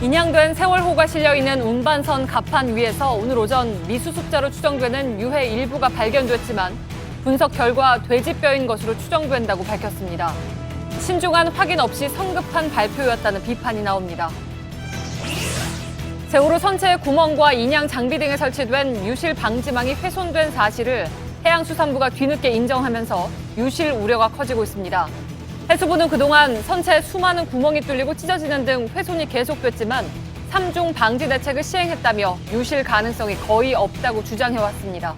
인양된 세월호가 실려있는 운반선 갑판 위에서 오늘 오전 미수습자로 추정되는 유해 일부가 발견됐지만 분석 결과 돼지뼈인 것으로 추정된다고 밝혔습니다. 신중한 확인 없이 성급한 발표였다는 비판이 나옵니다. 세월호 선체 구멍과 인양 장비 등에 설치된 유실 방지망이 훼손된 사실을 해양수산부가 뒤늦게 인정하면서 유실 우려가 커지고 있습니다. 해수부는 그동안 선체에 수많은 구멍이 뚫리고 찢어지는 등 훼손이 계속됐지만 3중 방지 대책을 시행했다며 유실 가능성이 거의 없다고 주장해왔습니다.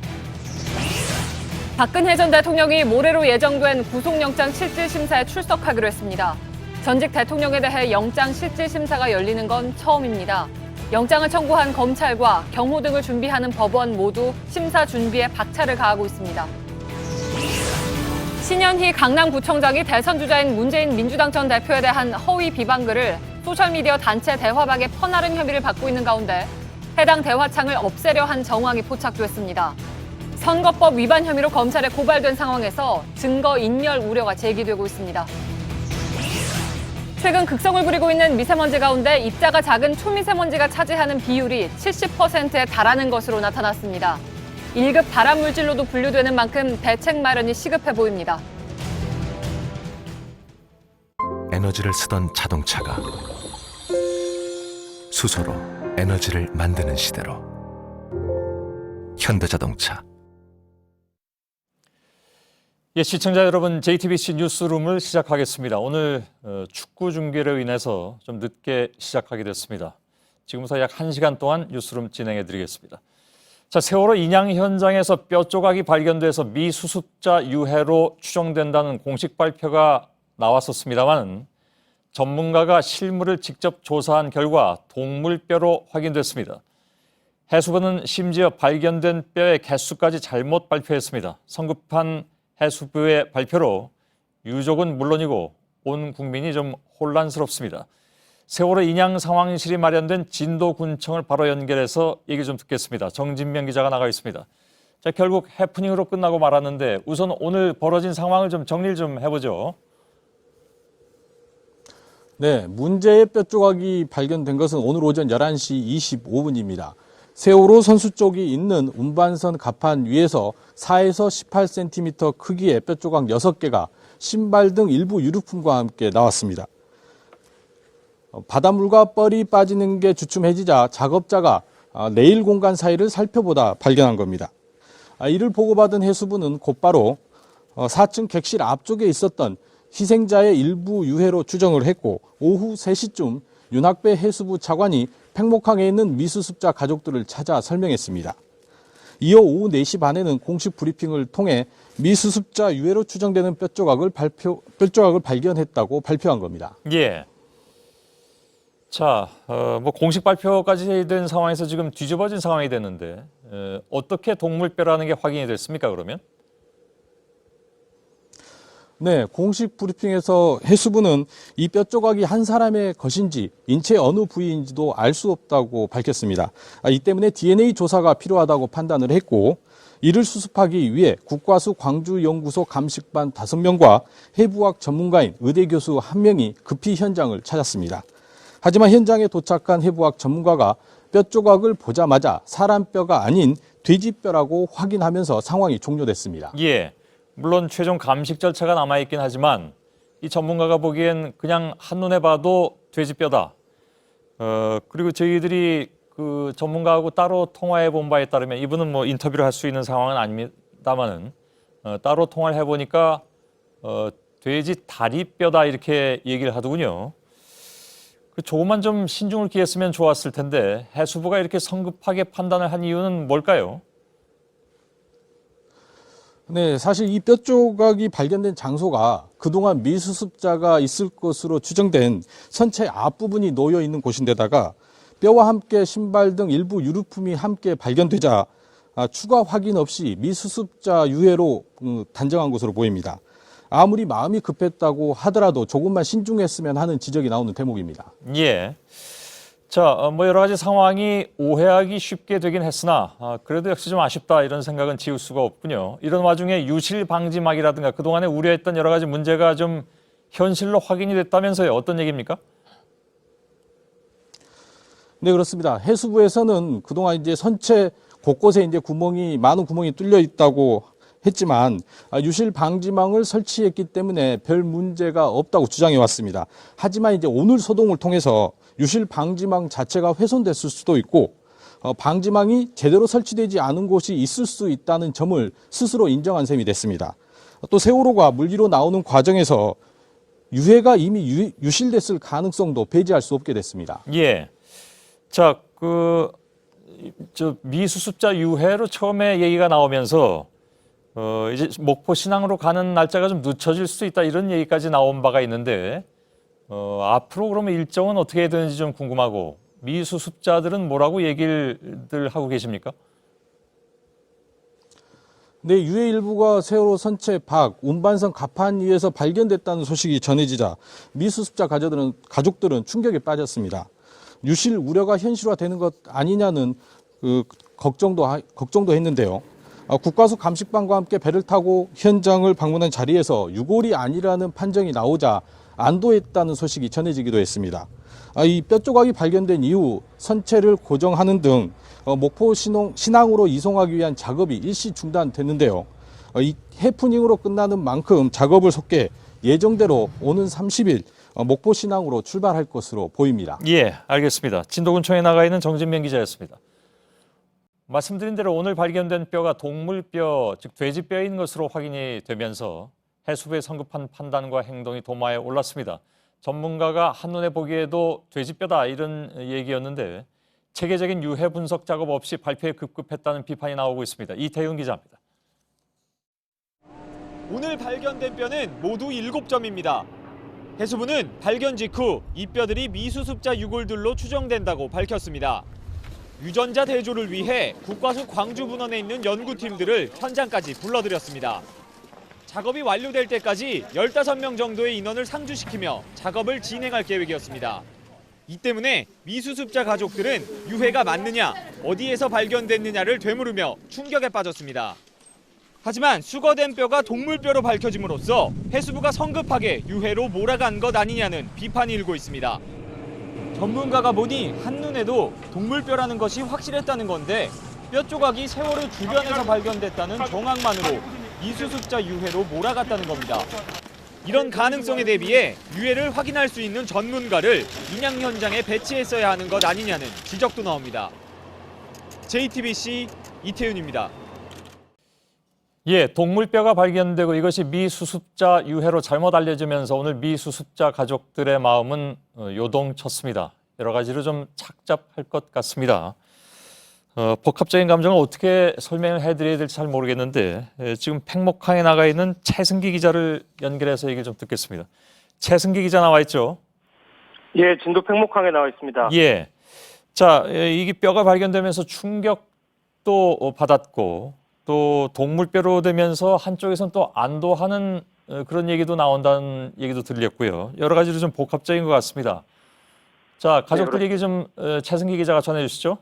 박근혜 전 대통령이 모레로 예정된 구속영장 실질심사에 출석하기로 했습니다. 전직 대통령에 대해 영장 실질심사가 열리는 건 처음입니다. 영장을 청구한 검찰과 경호 등을 준비하는 법원 모두 심사 준비에 박차를 가하고 있습니다. 신현희 강남구청장이 대선 주자인 문재인 민주당 전 대표에 대한 허위 비방글을 소셜미디어 단체 대화방에 퍼나른 혐의를 받고 있는 가운데 해당 대화창을 없애려 한 정황이 포착됐습니다. 선거법 위반 혐의로 검찰에 고발된 상황에서 증거 인멸 우려가 제기되고 있습니다. 최근 극성을 부리고 있는 미세먼지 가운데 입자가 작은 초미세먼지가 차지하는 비율이 70%에 달하는 것으로 나타났습니다. 1급 발암물질로도 분류되는 만큼 대책 마련이 시급해 보입니다. 에너지를 쓰던 자동차가 수소로 에너지를 만드는 시대로 현대자동차. 예, 시청자 여러분, JTBC 뉴스룸을 시작하겠습니다. 오늘 축구 중계로 인해서 좀 늦게 시작하게 됐습니다. 지금부터 약 1시간 동안 뉴스룸 진행해 드리겠습니다. 자, 세월호 인양 현장에서 뼈 조각이 발견돼서 미수습자 유해로 추정된다는 공식 발표가 나왔었습니다만 전문가가 실물을 직접 조사한 결과 동물뼈로 확인됐습니다. 해수부는 심지어 발견된 뼈의 개수까지 잘못 발표했습니다. 성급한 해수부의 발표로 유족은 물론이고 온 국민이 좀 혼란스럽습니다. 세월호 인양 상황실이 마련된 진도군청을 바로 연결해서 얘기 좀 듣겠습니다. 정진명 기자가 나가 있습니다. 자, 결국 해프닝으로 끝나고 말았는데 우선 오늘 벌어진 상황을 좀 정리를 좀 해보죠. 네, 문제의 뼈 조각이 발견된 것은 오늘 오전 11시 25분입니다. 세월호 선수 쪽이 있는 운반선 갑판 위에서 4에서 18cm 크기의 뼈 조각 6개가 신발 등 일부 유류품과 함께 나왔습니다. 바닷물과 뻘이 빠지는 게 주춤해지자 작업자가 내일 공간 사이를 살펴보다 발견한 겁니다. 이를 보고받은 해수부는 곧바로 4층 객실 앞쪽에 있었던 희생자의 일부 유해로 추정을 했고 오후 3시쯤 윤학배 해수부 차관이 팽목항에 있는 미수습자 가족들을 찾아 설명했습니다. 이어 오후 4시 반에는 공식 브리핑을 통해 미수습자 유해로 추정되는 뼈 조각을 발견했다고 발표한 겁니다. 예. 자, 뭐 공식 발표까지 된 상황에서 지금 뒤집어진 상황이 됐는데 어떻게 동물뼈라는 게 확인이 됐습니까, 그러면? 네, 공식 브리핑에서 해수부는 이 뼈 조각이 한 사람의 것인지 인체 어느 부위인지도 알 수 없다고 밝혔습니다. 이 때문에 DNA 조사가 필요하다고 판단을 했고 이를 수습하기 위해 국과수 광주연구소 감식반 5명과 해부학 전문가인 의대 교수 1명이 급히 현장을 찾았습니다. 하지만 현장에 도착한 해부학 전문가가 뼈 조각을 보자마자 사람 뼈가 아닌 돼지뼈라고 확인하면서 상황이 종료됐습니다. 예. 물론 최종 감식 절차가 남아있긴 하지만 이 전문가가 보기엔 그냥 한눈에 봐도 돼지뼈다. 그리고 저희들이 그 전문가하고 따로 통화해 본 바에 따르면 이분은 뭐 인터뷰를 할 수 있는 상황은 아닙니다만은 따로 통화를 해보니까 돼지 다리뼈다 이렇게 얘기를 하더군요. 그 조금만 좀 신중을 기했으면 좋았을 텐데 해수부가 이렇게 성급하게 판단을 한 이유는 뭘까요? 네, 사실 이 뼈 조각이 발견된 장소가 그동안 미수습자가 있을 것으로 추정된 선체 앞부분이 놓여 있는 곳인데다가 뼈와 함께 신발 등 일부 유류품이 함께 발견되자 추가 확인 없이 미수습자 유해로 단정한 것으로 보입니다. 아무리 마음이 급했다고 하더라도 조금만 신중했으면 하는 지적이 나오는 대목입니다. 예. 자, 뭐 여러 가지 상황이 오해하기 쉽게 되긴 했으나 그래도 역시 좀 아쉽다 이런 생각은 지울 수가 없군요. 이런 와중에 유실 방지막이라든가 그동안에 우려했던 여러 가지 문제가 좀 현실로 확인이 됐다면서요. 어떤 얘기입니까? 네, 그렇습니다. 해수부에서는 그동안 이제 선체 곳곳에 이제 많은 구멍이 뚫려 있다고 했지만 유실 방지망을 설치했기 때문에 별 문제가 없다고 주장해 왔습니다. 하지만 이제 오늘 소동을 통해서 유실 방지망 자체가 훼손됐을 수도 있고 방지망이 제대로 설치되지 않은 곳이 있을 수 있다는 점을 스스로 인정한 셈이 됐습니다. 또 세월호가 물 위로 나오는 과정에서 유해가 이미 유실됐을 가능성도 배제할 수 없게 됐습니다. 예. 자, 미수습자 유해로 처음에 얘기가 나오면서 이제 목포 신항으로 가는 날짜가 좀 늦춰질 수 있다 이런 얘기까지 나온 바가 있는데 앞으로 그러면 일정은 어떻게 되는지 좀 궁금하고 미수습자들은 뭐라고 얘기를 하고 계십니까? 네, 유해 일부가 세월호 선체 밖 운반선 갑판 위에서 발견됐다는 소식이 전해지자 미수습자 가족들은 충격에 빠졌습니다. 유실 우려가 현실화되는 것 아니냐는 걱정도 했는데요. 국과수 감식반과 함께 배를 타고 현장을 방문한 자리에서 유골이 아니라는 판정이 나오자 안도했다는 소식이 전해지기도 했습니다. 이 뼈 조각이 발견된 이후 선체를 고정하는 등 목포 신항으로 이송하기 위한 작업이 일시 중단됐는데요. 이 해프닝으로 끝나는 만큼 작업을 속게 예정대로 오는 30일 목포 신항으로 출발할 것으로 보입니다. 예, 알겠습니다. 진도군청에 나가 있는 정진명 기자였습니다. 말씀드린 대로 오늘 발견된 뼈가 동물뼈, 즉 돼지뼈인 것으로 확인이 되면서 해수부의 성급한 판단과 행동이 도마에 올랐습니다. 전문가가 한눈에 보기에도 돼지뼈다 이런 얘기였는데 체계적인 유해 분석 작업 없이 발표에 급급했다는 비판이 나오고 있습니다. 이태윤 기자입니다. 오늘 발견된 뼈는 모두 7점입니다. 해수부는 발견 직후 이 뼈들이 미수습자 유골들로 추정된다고 밝혔습니다. 유전자 대조를 위해 국과수 광주분원에 있는 연구팀들을 현장까지 불러들였습니다. 작업이 완료될 때까지 15명 정도의 인원을 상주시키며 작업을 진행할 계획이었습니다. 이 때문에 미수습자 가족들은 유해가 맞느냐, 어디에서 발견됐느냐를 되물으며 충격에 빠졌습니다. 하지만 수거된 뼈가 동물뼈로 밝혀짐으로써 해수부가 성급하게 유해로 몰아간 것 아니냐는 비판이 일고 있습니다. 전문가가 보니 한눈에도 동물뼈라는 것이 확실했다는 건데 뼈 조각이 세월호 주변에서 발견됐다는 정황만으로 미수습자 유해로 몰아갔다는 겁니다. 이런 가능성에 대비해 유해를 확인할 수 있는 전문가를 인양 현장에 배치했어야 하는 것 아니냐는 지적도 나옵니다. JTBC 이태윤입니다. 예, 동물뼈가 발견되고 이것이 미수습자 유해로 잘못 알려지면서 오늘 미수습자 가족들의 마음은 요동쳤습니다. 여러 가지로 좀 착잡할 것 같습니다. 복합적인 감정을 어떻게 설명을 해드려야 될지 잘 모르겠는데 지금 팽목항에 나가 있는 최승기 기자를 연결해서 얘기를 좀 듣겠습니다. 최승기 기자 나와 있죠? 예, 진도 팽목항에 나와 있습니다. 예. 자, 이게 뼈가 발견되면서 충격도 받았고 또 동물뼈로 되면서 한쪽에서는 또 안도하는 그런 얘기도 나온다는 얘기도 들렸고요. 여러 가지로 좀 복합적인 것 같습니다. 자, 가족들 얘기 좀 최승기 기자가 전해 주시죠.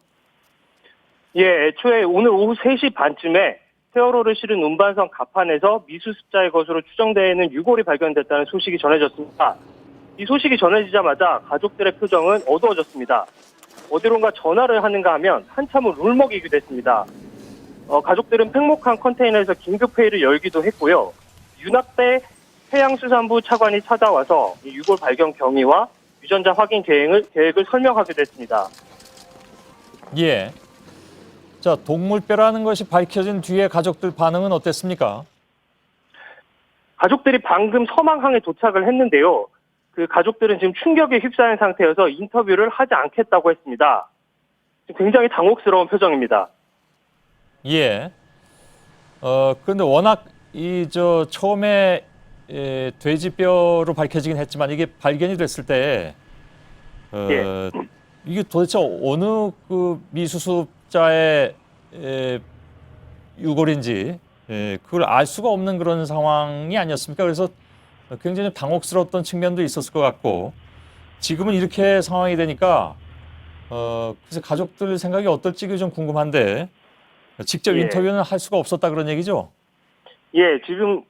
예, 애초에 오늘 오후 3시 반쯤에 세월호를 실은 운반선 갑판에서 미수습자의 것으로 추정되는 유골이 발견됐다는 소식이 전해졌습니다. 이 소식이 전해지자마자 가족들의 표정은 어두워졌습니다. 어디론가 전화를 하는가 하면 한참을 울먹이기도 했습니다. 가족들은 팽목항 컨테이너에서 긴급회의를 열기도 했고요. 윤학배 해양수산부 차관이 찾아와서 이 유골 발견 경위와 유전자 확인 계획을 설명하기도 했습니다. 예. 자, 동물뼈라는 것이 밝혀진 뒤에 가족들 반응은 어땠습니까? 가족들이 방금 서망항에 도착을 했는데요. 그 가족들은 지금 충격에 휩싸인 상태여서 인터뷰를 하지 않겠다고 했습니다. 굉장히 당혹스러운 표정입니다. 예. 그런데 워낙 처음에 돼지뼈로 밝혀지긴 했지만 이게 발견이 됐을 때 예. 이게 도대체 어느 그 미수습자의 유골인지 그걸 알 수가 없는 그런 상황이 아니었습니까? 그래서 굉장히 당혹스러웠던 측면도 있었을 것 같고 지금은 이렇게 상황이 되니까 그래서 가족들 생각이 어떨지 좀 궁금한데 직접 예. 인터뷰는 할 수가 없었다 그런 얘기죠? 예, 지금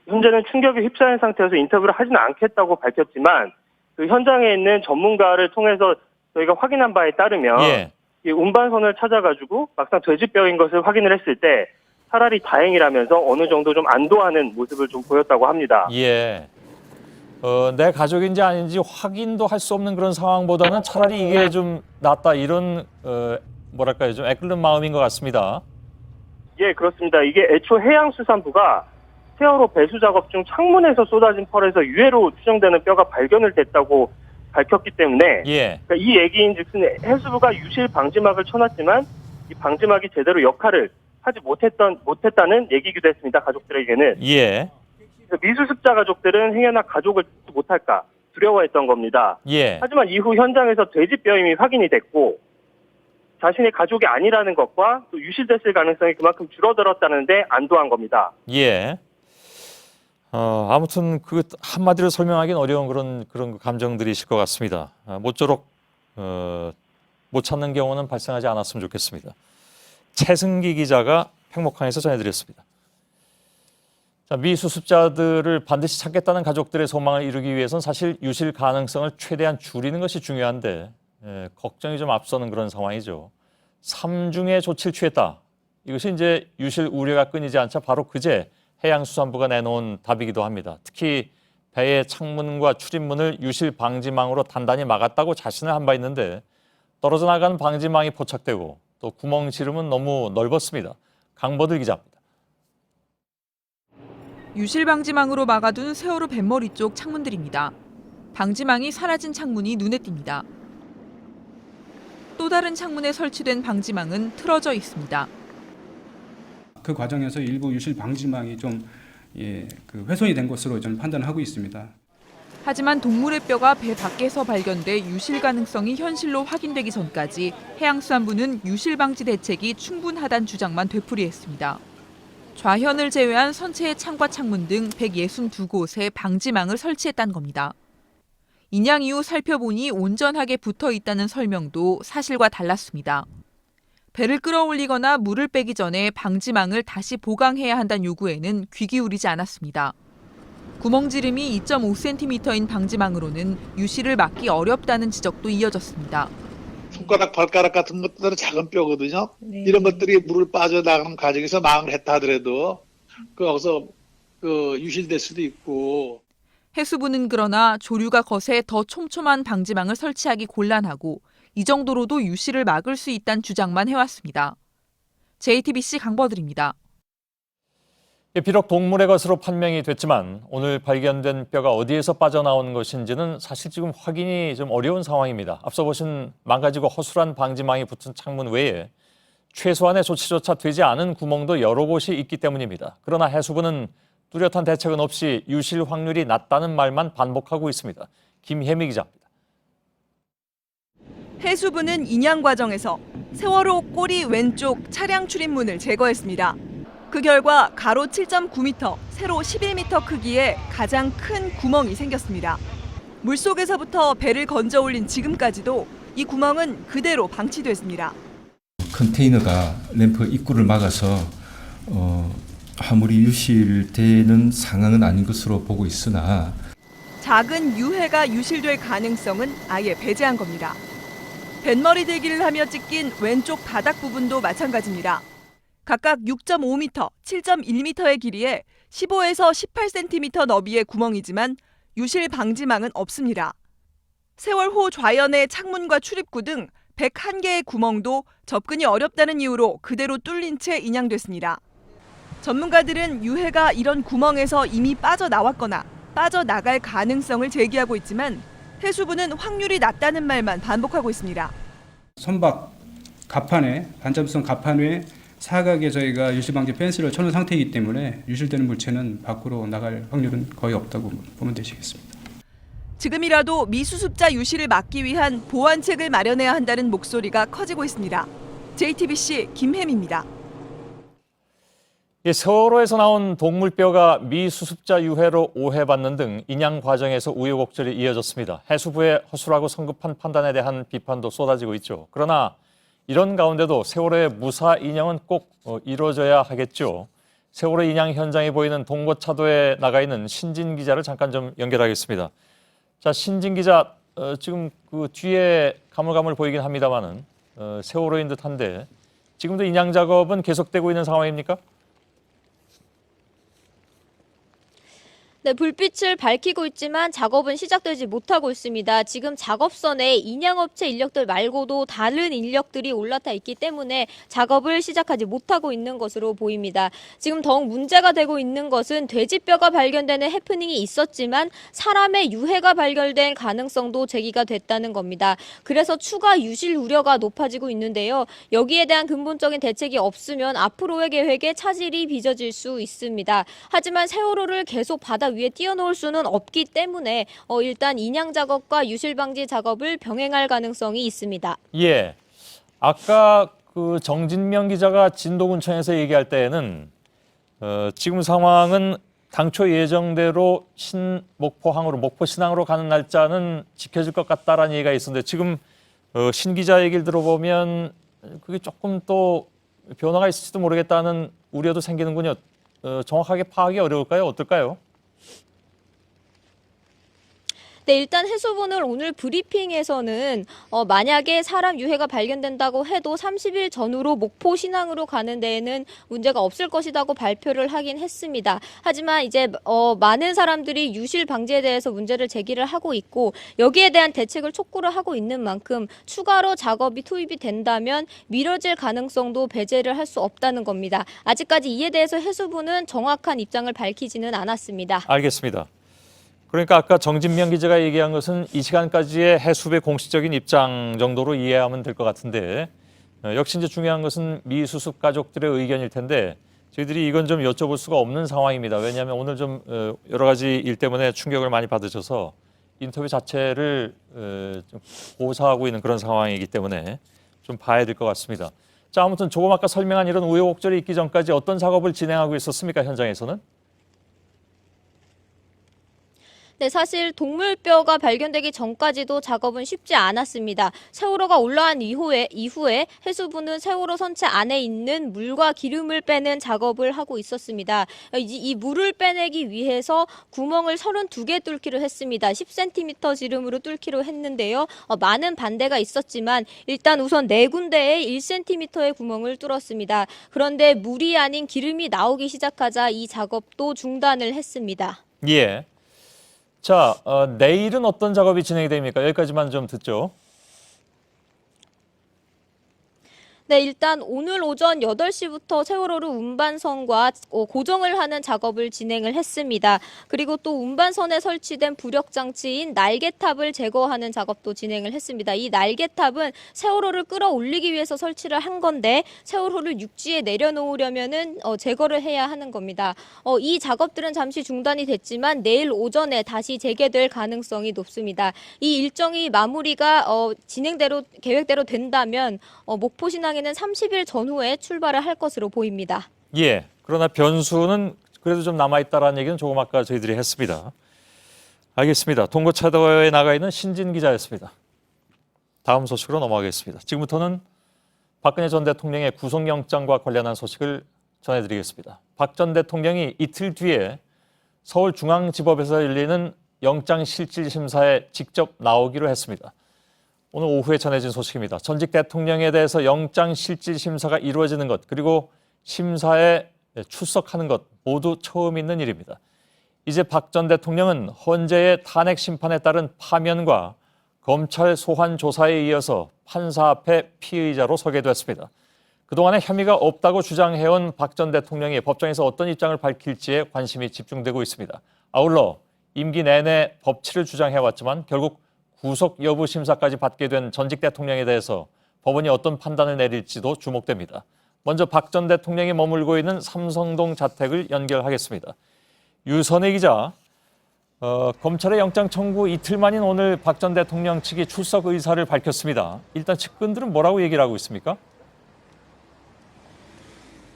현재는 충격에 휩싸인 상태여서 인터뷰를 하지는 않겠다고 밝혔지만 그 현장에 있는 전문가를 통해서 저희가 확인한 바에 따르면 예. 이 운반선을 찾아가지고 막상 돼지뼈인 것을 확인을 했을 때 차라리 다행이라면서 어느 정도 좀 안도하는 모습을 좀 보였다고 합니다. 예. 내 가족인지 아닌지 확인도 할 수 없는 그런 상황보다는 차라리 이게 좀 낫다 이런 뭐랄까요, 좀 애끓는 마음인 것 같습니다. 예, 그렇습니다. 이게 애초 해양수산부가 세월호 배수 작업 중 창문에서 쏟아진 펄에서 유해로 추정되는 뼈가 발견을 됐다고 밝혔기 때문에 예. 그러니까 이 얘기인즉슨 해수부가 유실 방지막을 쳐놨지만 이 방지막이 제대로 역할을 하지 못했다는 얘기기도 했습니다. 가족들에게는. 예. 미수습자 가족들은 행여나 가족을 찾지 못할까 두려워했던 겁니다. 예. 하지만 이후 현장에서 돼지뼈임이 확인이 됐고 자신의 가족이 아니라는 것과 또 유실됐을 가능성이 그만큼 줄어들었다는데 안도한 겁니다. 예. 아무튼 그 한마디로 설명하기는 어려운 그런 감정들이실 것 같습니다. 모쪼록 못 찾는 경우는 발생하지 않았으면 좋겠습니다. 최승기 기자가 팽목항에서 전해드렸습니다. 자, 미수습자들을 반드시 찾겠다는 가족들의 소망을 이루기 위해서는 사실 유실 가능성을 최대한 줄이는 것이 중요한데 걱정이 좀 앞서는 그런 상황이죠. 삼중의 조치를 취했다. 이것이 이제 유실 우려가 끊이지 않자 바로 그제 해양수산부가 내놓은 답이기도 합니다. 특히 배의 창문과 출입문을 유실 방지망으로 단단히 막았다고 자신을 한 바 있는데 떨어져 나가는 방지망이 포착되고 또 구멍 지름은 너무 넓었습니다. 강보들 기자입니다. 유실 방지망으로 막아둔 세월호 뱃머리 쪽 창문들입니다. 방지망이 사라진 창문이 눈에 띕니다. 또 다른 창문에 설치된 방지망은 틀어져 있습니다. 그 과정에서 일부 유실 방지망이 좀 훼손이 된 것으로 저는 판단하고 있습니다. 하지만 동물의 뼈가 배 밖에서 발견돼 유실 가능성이 현실로 확인되기 전까지 해양수산부는 유실 방지 대책이 충분하다는 주장만 되풀이했습니다. 좌현을 제외한 선체의 창과 창문 등 162곳에 방지망을 설치했다는 겁니다. 인양 이후 살펴보니 온전하게 붙어 있다는 설명도 사실과 달랐습니다. 배를 끌어올리거나 물을 빼기 전에 방지망을 다시 보강해야 한다는 요구에는 귀 기울이지 않았습니다. 구멍지름이 2.5cm인 방지망으로는 유실을 막기 어렵다는 지적도 이어졌습니다. 손가락, 발가락 같은 것들은 작은 뼈거든요. 네. 이런 것들이 물을 빠져나가는 과정에서 망을 했다 하더라도 거기서 유실될 수도 있고. 해수부는 그러나 조류가 거세 더 촘촘한 방지망을 설치하기 곤란하고 이 정도로도 유실을 막을 수 있다는 주장만 해왔습니다. JTBC 강버들입니다. 비록 동물의 것으로 판명이 됐지만 오늘 발견된 뼈가 어디에서 빠져나온 것인지는 사실 지금 확인이 좀 어려운 상황입니다. 앞서 보신 망가지고 허술한 방지망이 붙은 창문 외에 최소한의 조치조차 되지 않은 구멍도 여러 곳이 있기 때문입니다. 그러나 해수부는 뚜렷한 대책은 없이 유실 확률이 낮다는 말만 반복하고 있습니다. 김혜미 기자입니다. 해수부는 인양 과정에서 세월호 꼬리 왼쪽 차량 출입문을 제거했습니다. 그 결과 가로 7.9m, 세로 11m 크기의 가장 큰 구멍이 생겼습니다. 물속에서부터 배를 건져 올린 지금까지도 이 구멍은 그대로 방치됐습니다. 컨테이너가 램프 입구를 막아서 아무리 유실되는 상황은 아닌 것으로 보고 있으나 작은 유해가 유실될 가능성은 아예 배제한 겁니다. 뱃머리 대기를 하며 찢긴 왼쪽 바닥 부분도 마찬가지입니다. 각각 6.5m, 7.1m의 길이에 15에서 18cm 너비의 구멍이지만 유실 방지망은 없습니다. 세월호 좌연의 창문과 출입구 등 101개의 구멍도 접근이 어렵다는 이유로 그대로 뚫린 채 인양됐습니다. 전문가들은 유해가 이런 구멍에서 이미 빠져나왔거나 빠져나갈 가능성을 제기하고 있지만 해수부는 확률이 낮다는 말만 반복하고 있습니다. 선박 갑판에 반점성 갑판 외에 사각에 저희가 유실방지 펜스를 쳐놓은 상태이기 때문에 유실되는 물체는 밖으로 나갈 확률은 거의 없다고 보면 되시겠습니다. 지금이라도 미수습자 유실을 막기 위한 보완책을 마련해야 한다는 목소리가 커지고 있습니다. JTBC 김혜미입니다. 세월호에서 나온 동물뼈가 미수습자 유해로 오해받는 등 인양 과정에서 우여곡절이 이어졌습니다. 해수부의 허술하고 성급한 판단에 대한 비판도 쏟아지고 있죠. 그러나 이런 가운데도 세월호의 무사 인양은 꼭 이루어져야 하겠죠. 세월호 인양 현장에 보이는 동거차도에 나가 있는 신진 기자를 잠깐 좀 연결하겠습니다. 자, 신진 기자, 지금 그 뒤에 가물가물 보이긴 합니다만은 세월호인 듯한데 지금도 인양 작업은 계속되고 있는 상황입니까? 네, 불빛을 밝히고 있지만 작업은 시작되지 못하고 있습니다. 지금 작업선에 인양업체 인력들 말고도 다른 인력들이 올라타 있기 때문에 작업을 시작하지 못하고 있는 것으로 보입니다. 지금 더욱 문제가 되고 있는 것은 돼지뼈가 발견되는 해프닝이 있었지만 사람의 유해가 발견된 가능성도 제기가 됐다는 겁니다. 그래서 추가 유실 우려가 높아지고 있는데요. 여기에 대한 근본적인 대책이 없으면 앞으로의 계획에 차질이 빚어질 수 있습니다. 하지만 세월호를 계속 바다 위에 띄워놓을 수는 없기 때문에 일단 인양 작업과 유실 방지 작업을 병행할 가능성이 있습니다. 예, 아까 그 정진명 기자가 진도군청에서 얘기할 때에는 지금 상황은 당초 예정대로 신목포항으로 목포 신항으로 가는 날짜는 지켜질 것 같다라는 얘기가 있었는데 지금 신 기자 얘기를 들어보면 그게 조금 또 변화가 있을지도 모르겠다는 우려도 생기는군요. 정확하게 파악이 어려울까요? 어떨까요? 네, 일단 해수부는 오늘 브리핑에서는 만약에 사람 유해가 발견된다고 해도 30일 전후로 목포 신항으로 가는 데에는 문제가 없을 것이라고 발표를 하긴 했습니다. 하지만 이제 많은 사람들이 유실 방지에 대해서 문제를 제기를 하고 있고 여기에 대한 대책을 촉구를 하고 있는 만큼 추가로 작업이 투입이 된다면 미뤄질 가능성도 배제를 할 수 없다는 겁니다. 아직까지 이에 대해서 해수부는 정확한 입장을 밝히지는 않았습니다. 알겠습니다. 그러니까 아까 정진명 기자가 얘기한 것은 이 시간까지의 해수부의 공식적인 입장 정도로 이해하면 될 것 같은데 역시 이제 중요한 것은 미수습 가족들의 의견일 텐데 저희들이 이건 좀 여쭤볼 수가 없는 상황입니다. 왜냐하면 오늘 좀 여러 가지 일 때문에 충격을 많이 받으셔서 인터뷰 자체를 좀 고사하고 있는 그런 상황이기 때문에 좀 봐야 될 것 같습니다. 자, 아무튼 조금 아까 설명한 이런 우여곡절이 있기 전까지 어떤 작업을 진행하고 있었습니까, 현장에서는? 네, 사실 동물뼈가 발견되기 전까지도 작업은 쉽지 않았습니다. 세월호가 올라온 이후에 해수부는 세월호 선체 안에 있는 물과 기름을 빼는 작업을 하고 있었습니다. 이 물을 빼내기 위해서 구멍을 32개 뚫기로 했습니다. 10cm 지름으로 뚫기로 했는데요. 많은 반대가 있었지만 일단 우선 4군데에 1cm의 구멍을 뚫었습니다. 그런데 물이 아닌 기름이 나오기 시작하자 이 작업도 중단을 했습니다. 예. 자, 내일은 어떤 작업이 진행이 됩니까? 여기까지만 좀 듣죠. 네, 일단 오늘 오전 8시부터 세월호를 운반선과 고정을 하는 작업을 진행을 했습니다. 그리고 또 운반선에 설치된 부력 장치인 날개탑을 제거하는 작업도 진행을 했습니다. 이 날개탑은 세월호를 끌어올리기 위해서 설치를 한 건데 세월호를 육지에 내려놓으려면은 제거를 해야 하는 겁니다. 이 작업들은 잠시 중단이 됐지만 내일 오전에 다시 재개될 가능성이 높습니다. 이 일정이 마무리가 계획대로 된다면 목포 신항 는 30일 전후에 출발을 할 것으로 보입니다. 예, 그러나 변수는 그래도 좀 남아있다라는 얘기는 조금 아까 저희들이 했습니다. 알겠습니다. 동고차도에 나가 있는 신진 기자였습니다. 다음 소식으로 넘어가겠습니다. 지금부터는 박근혜 전 대통령의 구속영장과 관련한 소식을 전해드리겠습니다. 박 전 대통령이 이틀 뒤에 서울중앙지법에서 열리는 영장실질심사에 직접 나오기로 했습니다. 오늘 오후에 전해진 소식입니다. 전직 대통령에 대해서 영장실질심사가 이루어지는 것 그리고 심사에 출석하는 것 모두 처음 있는 일입니다. 이제 박 전 대통령은 헌재의 탄핵 심판에 따른 파면과 검찰 소환 조사에 이어서 판사 앞에 피의자로 서게 됐습니다. 그동안에 혐의가 없다고 주장해온 박 전 대통령이 법정에서 어떤 입장을 밝힐지에 관심이 집중되고 있습니다. 아울러 임기 내내 법치를 주장해왔지만 결국 구속 여부 심사까지 받게 된 전직 대통령에 대해서 법원이 어떤 판단을 내릴지도 주목됩니다. 먼저 박 전 대통령이 머물고 있는 삼성동 자택을 연결하겠습니다. 유선혜 기자, 검찰의 영장 청구 이틀 만인 오늘 박 전 대통령 측이 출석 의사를 밝혔습니다. 일단 측근들은 뭐라고 얘기를 하고 있습니까?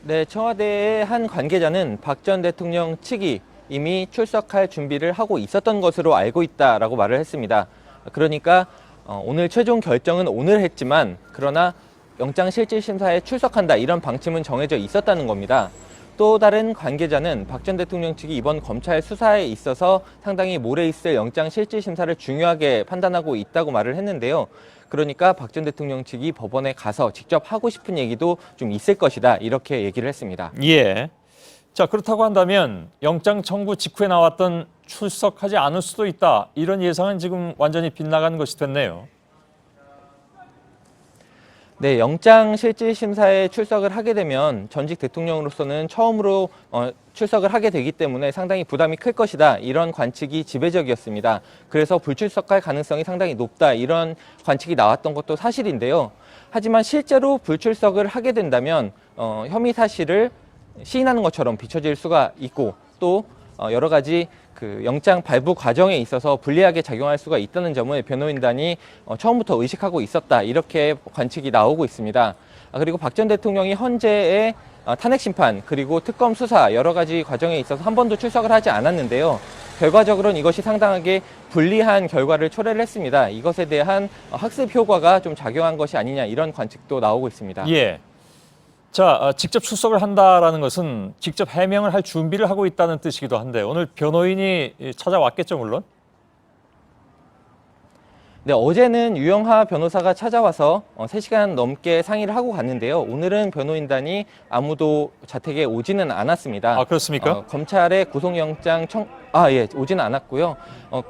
네, 청와대의 한 관계자는 박 전 대통령 측이 이미 출석할 준비를 하고 있었던 것으로 알고 있다라고 말을 했습니다. 그러니까 오늘 최종 결정은 오늘 했지만 그러나 영장실질심사에 출석한다 이런 방침은 정해져 있었다는 겁니다. 또 다른 관계자는 박 전 대통령 측이 이번 검찰 수사에 있어서 상당히 모레 있을 영장실질심사를 중요하게 판단하고 있다고 말을 했는데요. 그러니까 박 전 대통령 측이 법원에 가서 직접 하고 싶은 얘기도 좀 있을 것이다, 이렇게 얘기를 했습니다. 예. 자, 그렇다고 한다면 영장 청구 직후에 나왔던 출석하지 않을 수도 있다, 이런 예상은 지금 완전히 빗나간 것이 됐네요. 네, 영장실질심사에 출석을 하게 되면 전직 대통령으로서는 처음으로 출석을 하게 되기 때문에 상당히 부담이 클 것이다, 이런 관측이 지배적이었습니다. 그래서 불출석할 가능성이 상당히 높다, 이런 관측이 나왔던 것도 사실인데요. 하지만 실제로 불출석을 하게 된다면 혐의 사실을 시인하는 것처럼 비춰질 수가 있고, 또 여러 가지 그 영장 발부 과정에 있어서 불리하게 작용할 수가 있다는 점을 변호인단이 처음부터 의식하고 있었다, 이렇게 관측이 나오고 있습니다. 그리고 박 전 대통령이 헌재의 탄핵 심판 그리고 특검 수사 여러 가지 과정에 있어서 한 번도 출석을 하지 않았는데요. 결과적으로는 이것이 상당하게 불리한 결과를 초래를 했습니다. 이것에 대한 학습 효과가 좀 작용한 것이 아니냐, 이런 관측도 나오고 있습니다. 예. 자, 직접 출석을 한다라는 것은 직접 해명을 할 준비를 하고 있다는 뜻이기도 한데, 오늘 변호인이 찾아왔겠죠, 물론? 네, 어제는 유영하 변호사가 찾아와서 3시간 넘게 상의를 하고 갔는데요. 오늘은 변호인단이 아무도 자택에 오지는 않았습니다. 아, 그렇습니까? 검찰의 구속영장 오지는 않았고요.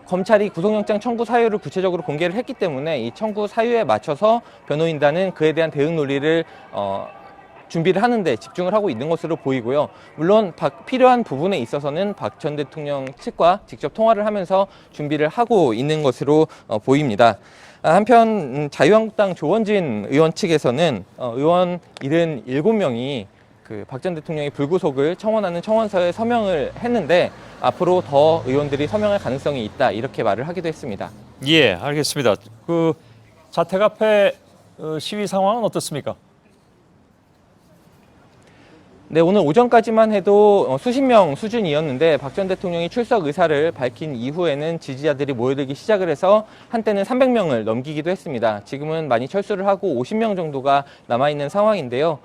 검찰이 구속영장 청구 사유를 구체적으로 공개를 했기 때문에 이 청구 사유에 맞춰서 변호인단은 그에 대한 대응 논리를 준비를 하는데 집중을 하고 있는 것으로 보이고요. 물론 필요한 부분에 있어서는 박 전 대통령 측과 직접 통화를 하면서 준비를 하고 있는 것으로 보입니다. 한편 자유한국당 조원진 의원 측에서는 의원 77명이 그 박 전 대통령의 불구속을 청원하는 청원서에 서명을 했는데 앞으로 더 의원들이 서명할 가능성이 있다, 이렇게 말을 하기도 했습니다. 예, 알겠습니다. 그 자택 앞에 시위 상황은 어떻습니까? 네, 오늘 오전까지만 해도 수십 명 수준이었는데 박 전 대통령이 출석 의사를 밝힌 이후에는 지지자들이 모여들기 시작을 해서 한때는 300명을 넘기기도 했습니다. 지금은 많이 철수를 하고 50명 정도가 남아있는 상황인데요.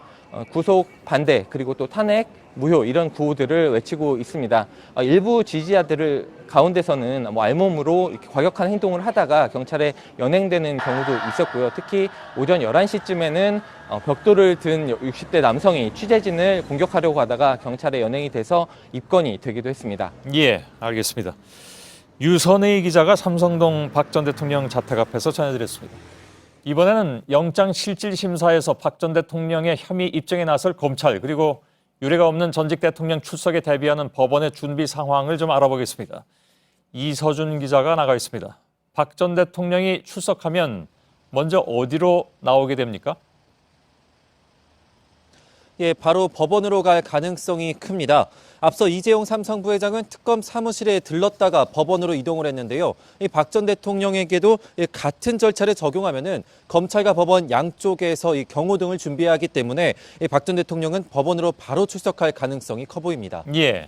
구속 반대 그리고 또 탄핵, 무효, 이런 구호들을 외치고 있습니다. 일부 지지자들 가운데서는 알몸으로 이렇게 과격한 행동을 하다가 경찰에 연행되는 경우도 있었고요. 특히 오전 11시쯤에는 벽돌을 든 60대 남성이 취재진을 공격하려고 하다가 경찰에 연행이 돼서 입건이 되기도 했습니다. 예, 알겠습니다. 유선의 기자가 삼성동 박 전 대통령 자택 앞에서 전해드렸습니다. 이번에는 영장실질심사에서 박 전 대통령의 혐의 입증에 나설 검찰, 그리고 유례가 없는 전직 대통령 출석에 대비하는 법원의 준비 상황을 좀 알아보겠습니다. 이서준 기자가 나가 있습니다. 박 전 대통령이 출석하면 먼저 어디로 나오게 됩니까? 예, 바로 법원으로 갈 가능성이 큽니다. 앞서 이재용 삼성 부회장은 특검 사무실에 들렀다가 법원으로 이동을 했는데요. 이 박 전 대통령에게도 같은 절차를 적용하면은 검찰과 법원 양쪽에서 이 경호 등을 준비하기 때문에 박 전 대통령은 법원으로 바로 출석할 가능성이 커 보입니다. 예.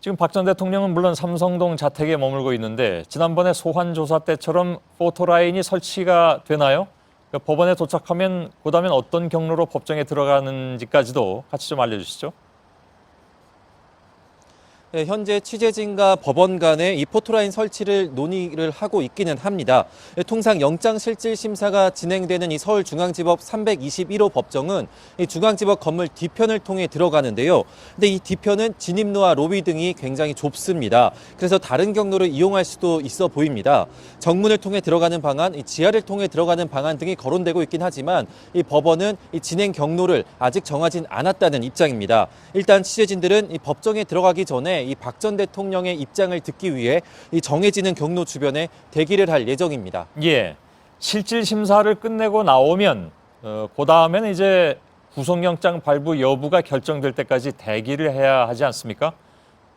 지금 박 전 대통령은 물론 삼성동 자택에 머물고 있는데 지난번에 소환 조사 때처럼 포토라인이 설치가 되나요? 법원에 도착하면 그다음엔 어떤 경로로 법정에 들어가는지까지도 같이 좀 알려주시죠. 네, 현재 취재진과 법원 간에 이 포토라인 설치를 논의를 하고 있기는 합니다. 통상 영장실질심사가 진행되는 이 서울중앙지법 321호 법정은 이 중앙지법 건물 뒤편을 통해 들어가는데요. 근데 이 뒤편은 진입로와 로비 등이 굉장히 좁습니다. 그래서 다른 경로를 이용할 수도 있어 보입니다. 정문을 통해 들어가는 방안, 이 지하를 통해 들어가는 방안 등이 거론되고 있긴 하지만 이 법원은 이 진행 경로를 아직 정하진 않았다는 입장입니다. 일단 취재진들은 이 법정에 들어가기 전에 이 박 전 대통령의 입장을 듣기 위해 이 정해지는 경로 주변에 대기를 할 예정입니다. 예, 실질 심사를 끝내고 나오면 그 다음에는 이제 구속영장 발부 여부가 결정될 때까지 대기를 해야 하지 않습니까?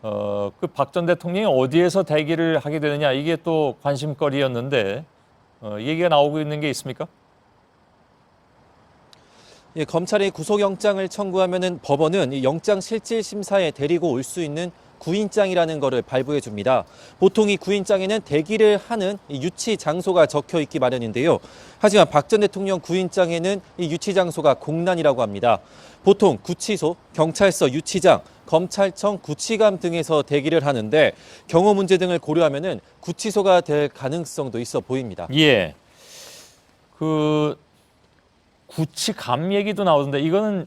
그 박 전 대통령이 어디에서 대기를 하게 되느냐, 이게 또 관심거리였는데 얘기가 나오고 있는 게 있습니까? 예, 검찰이 구속영장을 청구하면은 법원은 이 영장실질심사에 데리고 올 수 있는 구인장이라는 거를 발부해 줍니다. 보통 이 구인장에는 대기를 하는 이 유치 장소가 적혀 있기 마련인데요. 하지만 박 전 대통령 구인장에는 이 유치 장소가 공란이라고 합니다. 보통 구치소, 경찰서 유치장, 검찰청 구치감 등에서 대기를 하는데 경호 문제 등을 고려하면은 구치소가 될 가능성도 있어 보입니다. 예. 그 구치감 얘기도 나오던데 이거는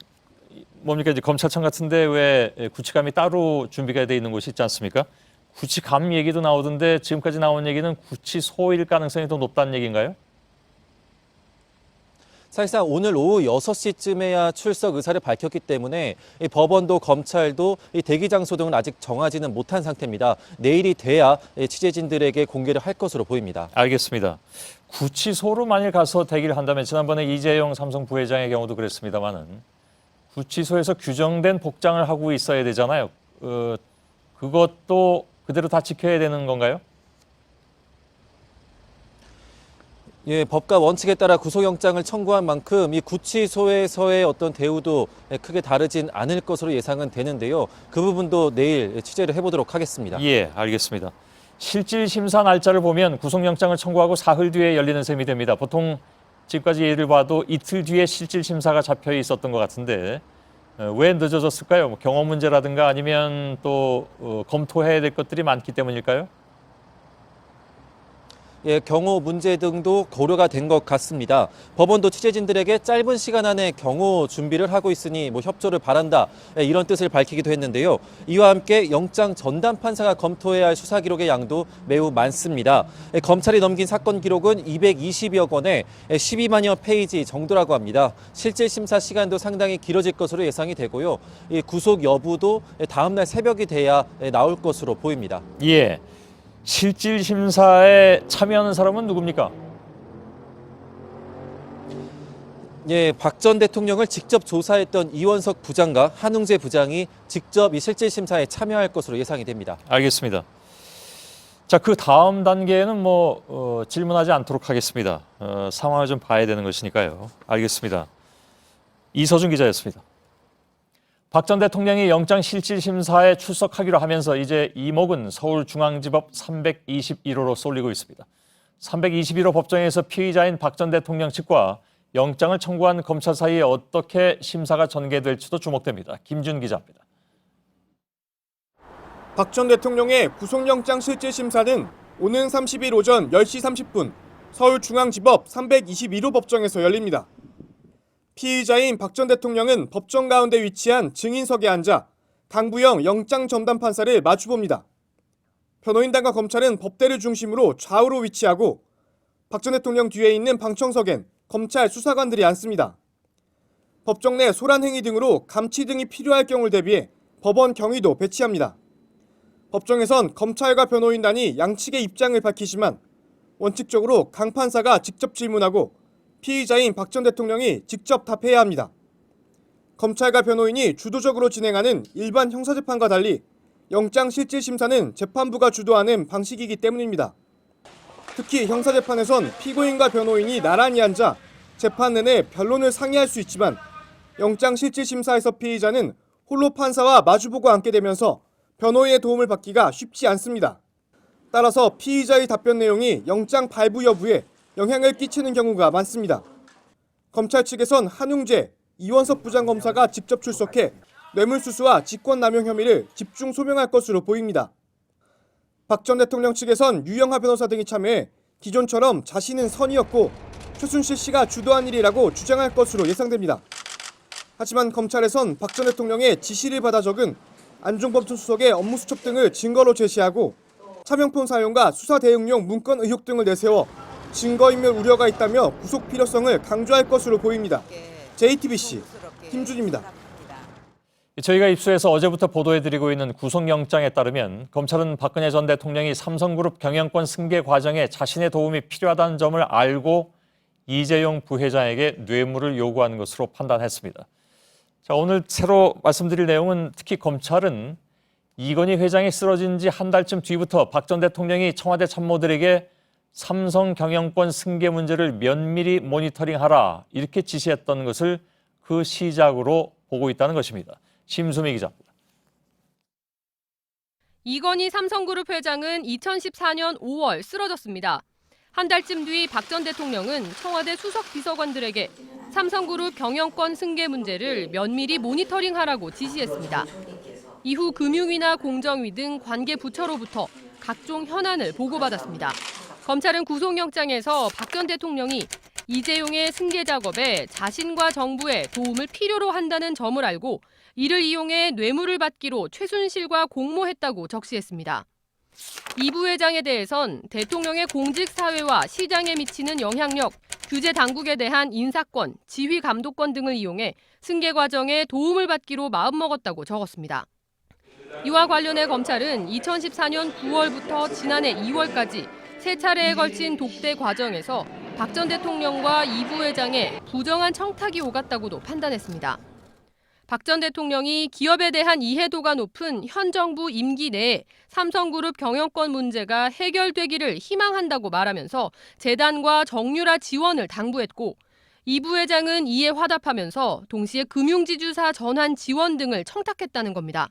뭡니까? 이제 검찰청 같은데 왜 구치감이 따로 준비가 돼 있는 곳이 있지 않습니까? 구치감 얘기도 나오던데 지금까지 나온 얘기는 구치소일 가능성이 더 높다는 얘기인가요? 사실상 오늘 오후 6시쯤에야 출석 의사를 밝혔기 때문에 이 법원도 검찰도 이 대기 장소 등은 아직 정하지는 못한 상태입니다. 내일이 돼야 취재진들에게 공개를 할 것으로 보입니다. 알겠습니다. 구치소로 만일 가서 대기를 한다면 지난번에 이재용 삼성 부회장의 경우도 그랬습니다만은 구치소에서 규정된 복장을 하고 있어야 되잖아요. 그것도 그대로 다 지켜야 되는 건가요? 예, 법과 원칙에 따라 구속영장을 청구한 만큼 이 구치소에서의 어떤 대우도 크게 다르진 않을 것으로 예상은 되는데요. 그 부분도 내일 취재를 해보도록 하겠습니다. 예, 알겠습니다. 실질 심사 날짜를 보면 구속영장을 청구하고 사흘 뒤에 열리는 셈이 됩니다. 보통 지금까지 예를 봐도 이틀 뒤에 실질 심사가 잡혀 있었던 것 같은데 왜 늦어졌을까요? 뭐 경험 문제라든가 아니면 또 검토해야 될 것들이 많기 때문일까요? 예, 경호 문제 등도 고려가 된 것 같습니다. 법원도 취재진들에게 짧은 시간 안에 경호 준비를 하고 있으니 협조를 바란다. 이런 뜻을 밝히기도 했는데요. 이와 함께 영장 전담 판사가 검토해야 할 수사 기록의 양도 매우 많습니다. 검찰이 넘긴 사건 기록은 220여 건에 12만여 페이지 정도라고 합니다. 실질 심사 시간도 상당히 길어질 것으로 예상이 되고요. 이 구속 여부도 다음 날 새벽이 돼야 나올 것으로 보입니다. 예. 실질 심사에 참여하는 사람은 누굽니까? 예, 박 전 대통령을 직접 조사했던 이원석 부장과 한웅재 부장이 직접 이 실질 심사에 참여할 것으로 예상이 됩니다. 알겠습니다. 자, 그 다음 단계에는 질문하지 않도록 하겠습니다. 상황을 좀 봐야 되는 것이니까요. 알겠습니다. 이서준 기자였습니다. 박 전 대통령이 영장 실질 심사에 출석하기로 하면서 이제 이목은 서울중앙지법 321호로 쏠리고 있습니다. 321호 법정에서 피의자인 박 전 대통령 측과 영장을 청구한 검찰 사이에 어떻게 심사가 전개될지도 주목됩니다. 김준 기자입니다. 박 전 대통령의 구속영장 실질 심사는 오는 30일 오전 10시 30분 서울중앙지법 321호 법정에서 열립니다. 피의자인 박 전 대통령은 법정 가운데 위치한 증인석에 앉아 강부영 영장 전담 판사를 마주봅니다. 변호인단과 검찰은 법대를 중심으로 좌우로 위치하고 박 전 대통령 뒤에 있는 방청석엔 검찰 수사관들이 앉습니다. 법정 내 소란 행위 등으로 감치 등이 필요할 경우를 대비해 법원 경위도 배치합니다. 법정에선 검찰과 변호인단이 양측의 입장을 밝히지만 원칙적으로 강 판사가 직접 질문하고 피의자인 박 전 대통령이 직접 답해야 합니다. 검찰과 변호인이 주도적으로 진행하는 일반 형사재판과 달리 영장 실질 심사는 재판부가 주도하는 방식이기 때문입니다. 특히 형사재판에선 피고인과 변호인이 나란히 앉아 재판 내내 변론을 상의할 수 있지만 영장 실질 심사에서 피의자는 홀로 판사와 마주보고 앉게 되면서 변호인의 도움을 받기가 쉽지 않습니다. 따라서 피의자의 답변 내용이 영장 발부 여부에 영향을 끼치는 경우가 많습니다. 검찰 측에선 한웅재, 이원석 부장검사가 직접 출석해 뇌물수수와 직권남용 혐의를 집중 소명할 것으로 보입니다. 박 전 대통령 측에선 유영하 변호사 등이 참여해 기존처럼 자신은 선이었고 최순실 씨가 주도한 일이라고 주장할 것으로 예상됩니다. 하지만 검찰에선 박 전 대통령의 지시를 받아 적은 안종범 전 수석의 업무 수첩 등을 증거로 제시하고 차명폰 사용과 수사 대응용 문건 의혹 등을 내세워 증거인멸 우려가 있다며 구속 필요성을 강조할 것으로 보입니다. JTBC 김준입니다. 저희가 입수해서 어제부터 보도해드리고 있는 구속영장에 따르면 검찰은 박근혜 전 대통령이 삼성그룹 경영권 승계 과정에 자신의 도움이 필요하다는 점을 알고 이재용 부회장에게 뇌물을 요구한 것으로 판단했습니다. 자, 오늘 새로 말씀드릴 내용은 특히 검찰은 이건희 회장이 쓰러진 지 한 달쯤 뒤부터 박 전 대통령이 청와대 참모들에게 삼성 경영권 승계 문제를 면밀히 모니터링하라 이렇게 지시했던 것을 그 시작으로 보고 있다는 것입니다. 심수미 기자입니다. 이건희 삼성그룹 회장은 2014년 5월 쓰러졌습니다. 한 달쯤 뒤 박 전 대통령은 청와대 수석 비서관들에게 삼성그룹 경영권 승계 문제를 면밀히 모니터링하라고 지시했습니다. 이후 금융위나 공정위 등 관계 부처로부터 각종 현안을 보고받았습니다. 검찰은 구속영장에서 박 전 대통령이 이재용의 승계 작업에 자신과 정부의 도움을 필요로 한다는 점을 알고 이를 이용해 뇌물을 받기로 최순실과 공모했다고 적시했습니다. 이 부회장에 대해선 대통령의 공직 사회와 시장에 미치는 영향력, 규제 당국에 대한 인사권, 지휘 감독권 등을 이용해 승계 과정에 도움을 받기로 마음먹었다고 적었습니다. 이와 관련해 검찰은 2014년 9월부터 지난해 2월까지 세 차례에 걸친 독대 과정에서 박 전 대통령과 이 부회장에 부정한 청탁이 오갔다고도 판단했습니다. 박 전 대통령이 기업에 대한 이해도가 높은 현 정부 임기 내에 삼성그룹 경영권 문제가 해결되기를 희망한다고 말하면서 재단과 정유라 지원을 당부했고 이 부회장은 이에 화답하면서 동시에 금융지주사 전환 지원 등을 청탁했다는 겁니다.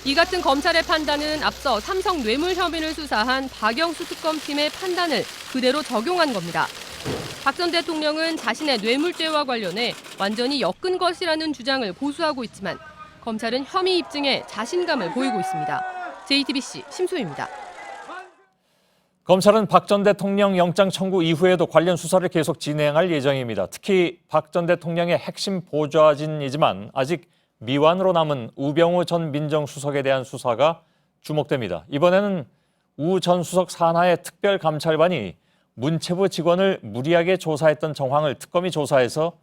이 같은 검찰의 판단은 앞서 삼성 뇌물 혐의를 수사한 박영수 특검팀의 판단을 그대로 적용한 겁니다. 박 전 대통령은 자신의 뇌물죄와 관련해 완전히 엮은 것이라는 주장을 고수하고 있지만 검찰은 혐의 입증에 자신감을 보이고 있습니다. JTBC 심수희입니다. 검찰은 박 전 대통령 영장 청구 이후에도 관련 수사를 계속 진행할 예정입니다. 특히 박 전 대통령의 핵심 보좌진이지만 아직 미완으로 남은 우병우 전 민정수석에 대한 수사가 주목됩니다. 이번에는 우 전 수석 산하의 특별감찰반이 문체부 직원을 무리하게 조사했던 정황을 특검이 조사해서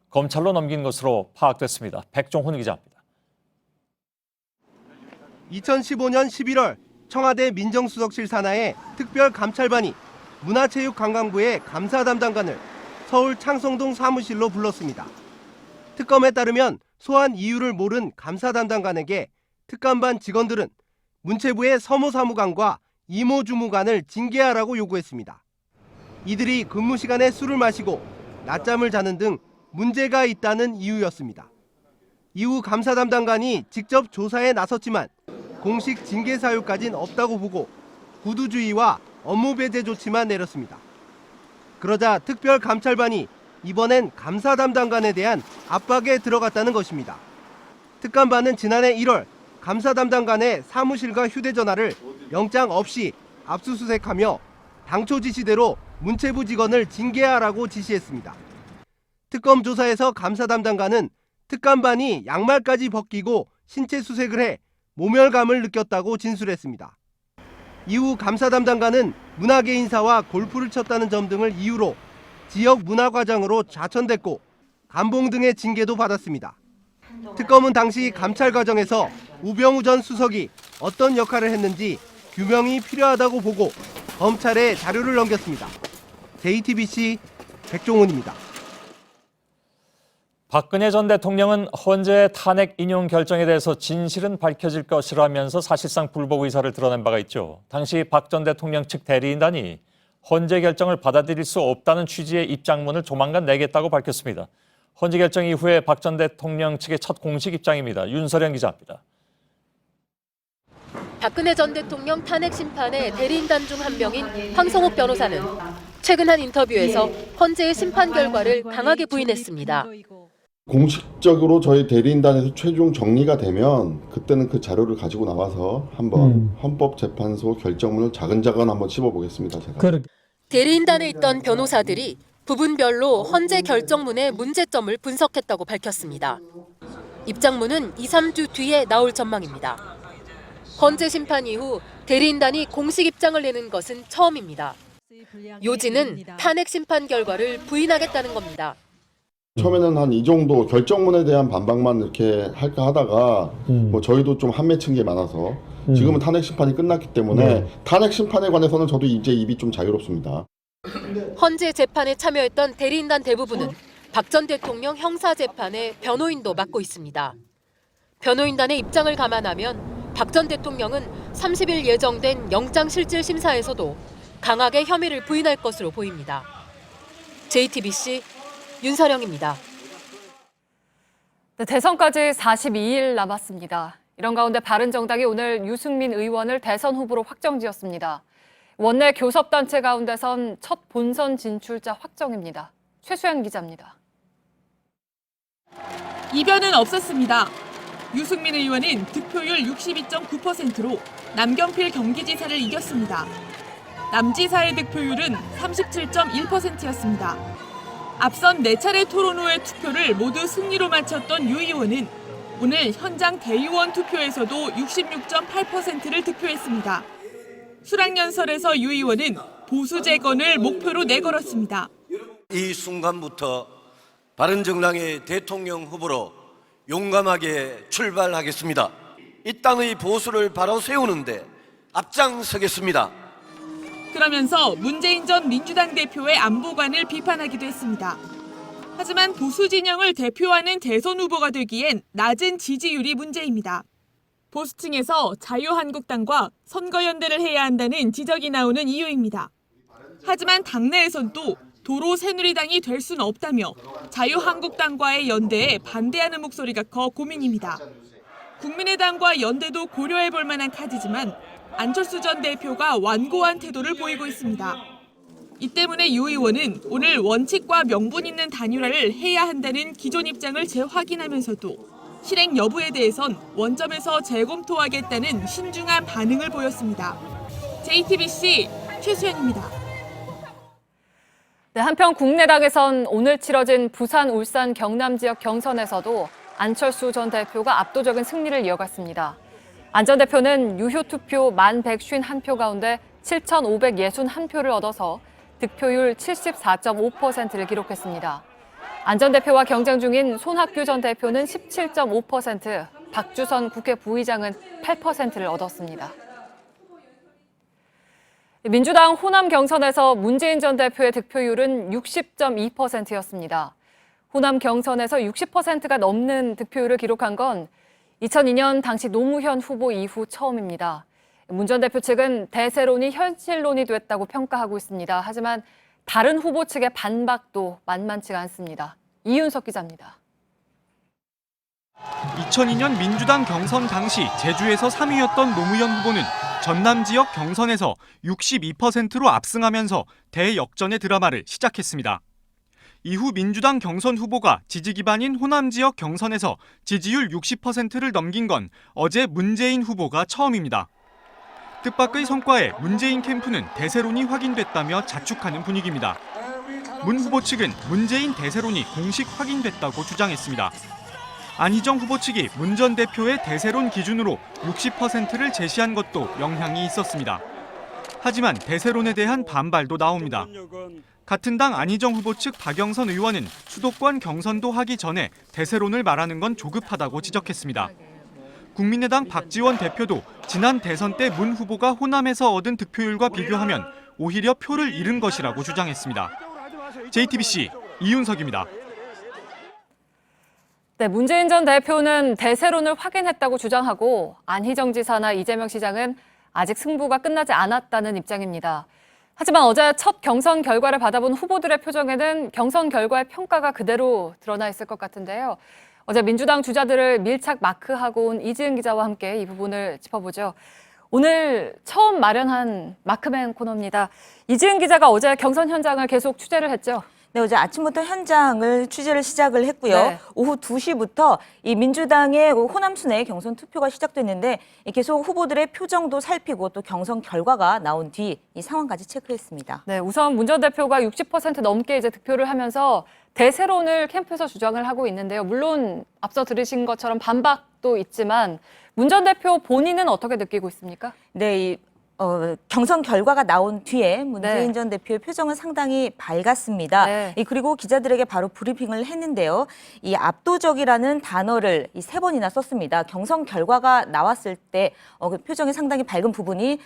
검찰로 넘긴 것으로 파악됐습니다. 백종훈 기자입니다. 2015년 11월 청와대 민정수석실 산하의 특별감찰반이 문화체육관광부의 감사 담당관을 서울 창성동 사무실로 불렀습니다. 특검에 따르면 소환 이유를 모른 감사 담당관에게 특감반 직원들은 문체부의 서무사무관과 이모주무관을 징계하라고 요구했습니다. 이들이 근무 시간에 술을 마시고 낮잠을 자는 등 문제가 있다는 이유였습니다. 이후 감사 담당관이 직접 조사에 나섰지만 공식 징계 사유까지는 없다고 보고 구두주의와 업무 배제 조치만 내렸습니다. 그러자 특별감찰반이 이번엔 감사 담당관에 대한 압박에 들어갔다는 것입니다. 특감반은 지난해 1월 감사 담당관의 사무실과 휴대전화를 영장 없이 압수수색하며 당초 지시대로 문체부 직원을 징계하라고 지시했습니다. 특검 조사에서 감사 담당관은 특감반이 양말까지 벗기고 신체 수색을 해 모멸감을 느꼈다고 진술했습니다. 이후 감사 담당관은 문화계 인사와 골프를 쳤다는 점 등을 이유로 지역 문화과장으로 좌천됐고 감봉 등의 징계도 받았습니다. 특검은 당시 감찰 과정에서 우병우 전 수석이 어떤 역할을 했는지 규명이 필요하다고 보고 검찰에 자료를 넘겼습니다. JTBC 백종훈입니다. 박근혜 전 대통령은 헌재의 탄핵 인용 결정에 대해서 진실은 밝혀질 것이라면서 사실상 불복 의사를 드러낸 바가 있죠. 당시 박 전 대통령 측 대리인단이 헌재 결정을 받아들일 수 없다는 취지의 입장문을 조만간 내겠다고 밝혔습니다. 헌재 결정 이후에 박 전 대통령 측의 첫 공식 입장입니다. 윤서령 기자입니다. 박근혜 전 대통령 탄핵 심판의 대리인단 중 한 명인 황성욱 변호사는 최근 한 인터뷰에서 헌재의 심판 결과를 강하게 부인했습니다. 공식적으로 저희 대리인단에서 최종 정리가 되면 그때는 그 자료를 가지고 나와서 한번 헌법재판소 결정문을 자근자근 한번 씹어보겠습니다. 제가. 대리인단에 있던 변호사들이 부분별로 헌재 결정문의 문제점을 분석했다고 밝혔습니다. 입장문은 2, 3주 뒤에 나올 전망입니다. 헌재 심판 이후 대리인단이 공식 입장을 내는 것은 처음입니다. 요지는 탄핵 심판 결과를 부인하겠다는 겁니다. 처음에는 한 이 정도 결정문에 대한 반박만 이렇게 할까 하다가 뭐 저희도 좀 한맺힌 게 많아서 지금은 탄핵 심판이 끝났기 때문에 탄핵 심판에 관해서는 저도 이제 입이 좀 자유롭습니다. 헌재 재판에 참여했던 대리인단 대부분은 박 전 대통령 형사 재판의 변호인도 맡고 있습니다. 변호인단의 입장을 감안하면 박 전 대통령은 30일 예정된 영장실질심사에서도 강하게 혐의를 부인할 것으로 보입니다. JTBC 윤서령입니다. 네, 대선까지 42일 남았습니다. 이런 가운데 바른정당이 오늘 유승민 의원을 대선 후보로 확정지었습니다. 원내 교섭단체 가운데선 첫 본선 진출자 확정입니다. 최수연 기자입니다. 이변은 없었습니다. 유승민 의원은 득표율 62.9%로 남경필 경기지사를 이겼습니다. 남지사의 득표율은 37.1%였습니다. 앞선 4차례 토론 후의 투표를 모두 승리로 마쳤던 유 의원은 오늘 현장 대의원 투표에서도 66.8%를 득표했습니다. 수락연설에서 유 의원은 보수 재건을 목표로 내걸었습니다. 이 순간부터 바른정당의 대통령 후보로 용감하게 출발하겠습니다. 이 땅의 보수를 바로 세우는데 앞장서겠습니다. 그러면서 문재인 전 민주당 대표의 안보관을 비판하기도 했습니다. 하지만 보수 진영을 대표하는 대선 후보가 되기엔 낮은 지지율이 문제입니다. 보수층에서 자유한국당과 선거연대를 해야 한다는 지적이 나오는 이유입니다. 하지만 당내에선 또 도로 새누리당이 될 수는 없다며 자유한국당과의 연대에 반대하는 목소리가 커 고민입니다. 국민의당과 연대도 고려해볼 만한 카드지만 안철수 전 대표가 완고한 태도를 보이고 있습니다. 이 때문에 유 의원은 오늘 원칙과 명분 있는 단일화를 해야 한다는 기존 입장을 재확인하면서도 실행 여부에 대해선 원점에서 재검토하겠다는 신중한 반응을 보였습니다. JTBC 최수연입니다. 네, 한편 국내당에선 오늘 치러진 부산, 울산, 경남 지역 경선에서도 안철수 전 대표가 압도적인 승리를 이어갔습니다. 안 전 대표는 유효 투표 1151표 가운데 7,561표를 얻어서 득표율 74.5%를 기록했습니다. 안 전 대표와 경쟁 중인 손학규 전 대표는 17.5%, 박주선 국회 부의장은 8%를 얻었습니다. 민주당 호남 경선에서 문재인 전 대표의 득표율은 60.2%였습니다. 호남 경선에서 60%가 넘는 득표율을 기록한 건 2002년 당시 노무현 후보 이후 처음입니다. 문 전 대표 측은 대세론이 현실론이 됐다고 평가하고 있습니다. 하지만 다른 후보 측의 반박도 만만치가 않습니다. 이윤석 기자입니다. 2002년 민주당 경선 당시 제주에서 3위였던 노무현 후보는 전남 지역 경선에서 62%로 압승하면서 대역전의 드라마를 시작했습니다. 이후 민주당 경선 후보가 지지 기반인 호남 지역 경선에서 지지율 60%를 넘긴 건 어제 문재인 후보가 처음입니다. 뜻밖의 성과에 문재인 캠프는 대세론이 확인됐다며 자축하는 분위기입니다. 문 후보 측은 문재인 대세론이 공식 확인됐다고 주장했습니다. 안희정 후보 측이 문 전 대표의 대세론 기준으로 60%를 제시한 것도 영향이 있었습니다. 하지만 대세론에 대한 반발도 나옵니다. 같은 당 안희정 후보 측 박영선 의원은 수도권 경선도 하기 전에 대세론을 말하는 건 조급하다고 지적했습니다. 국민의당 박지원 대표도 지난 대선 때 문 후보가 호남에서 얻은 득표율과 비교하면 오히려 표를 잃은 것이라고 주장했습니다. JTBC 이윤석입니다. 네, 문재인 전 대표는 대세론을 확인했다고 주장하고 안희정 지사나 이재명 시장은 아직 승부가 끝나지 않았다는 입장입니다. 하지만 어제 첫 경선 결과를 받아본 후보들의 표정에는 경선 결과의 평가가 그대로 드러나 있을 것 같은데요. 어제 민주당 주자들을 밀착 마크하고 온 이지은 기자와 함께 이 부분을 짚어보죠. 오늘 처음 마련한 마크맨 코너입니다. 이지은 기자가 어제 경선 현장을 계속 취재를 했죠. 네, 어제 아침부터 현장을 취재를 시작을 했고요. 네. 오후 2시부터 이 민주당의 호남 순회 경선 투표가 시작됐는데 계속 후보들의 표정도 살피고 또 경선 결과가 나온 뒤 이 상황까지 체크했습니다. 네, 우선 문 전 대표가 60% 넘게 이제 득표를 하면서 대세론을 캠프에서 주장을 하고 있는데요. 물론 앞서 들으신 것처럼 반박도 있지만 문 전 대표 본인은 어떻게 느끼고 있습니까? 네, 경선 결과가 나온 뒤에 문재인 전 대표의 표정은 상당히 밝았습니다. 그리고 기자들에게 바로 브리핑을 했는데요. 이 압도적이라는 단어를 3번이나 썼습니다. 경선 결과가 나왔을 때 그 표정이 상당히 밝은 부분이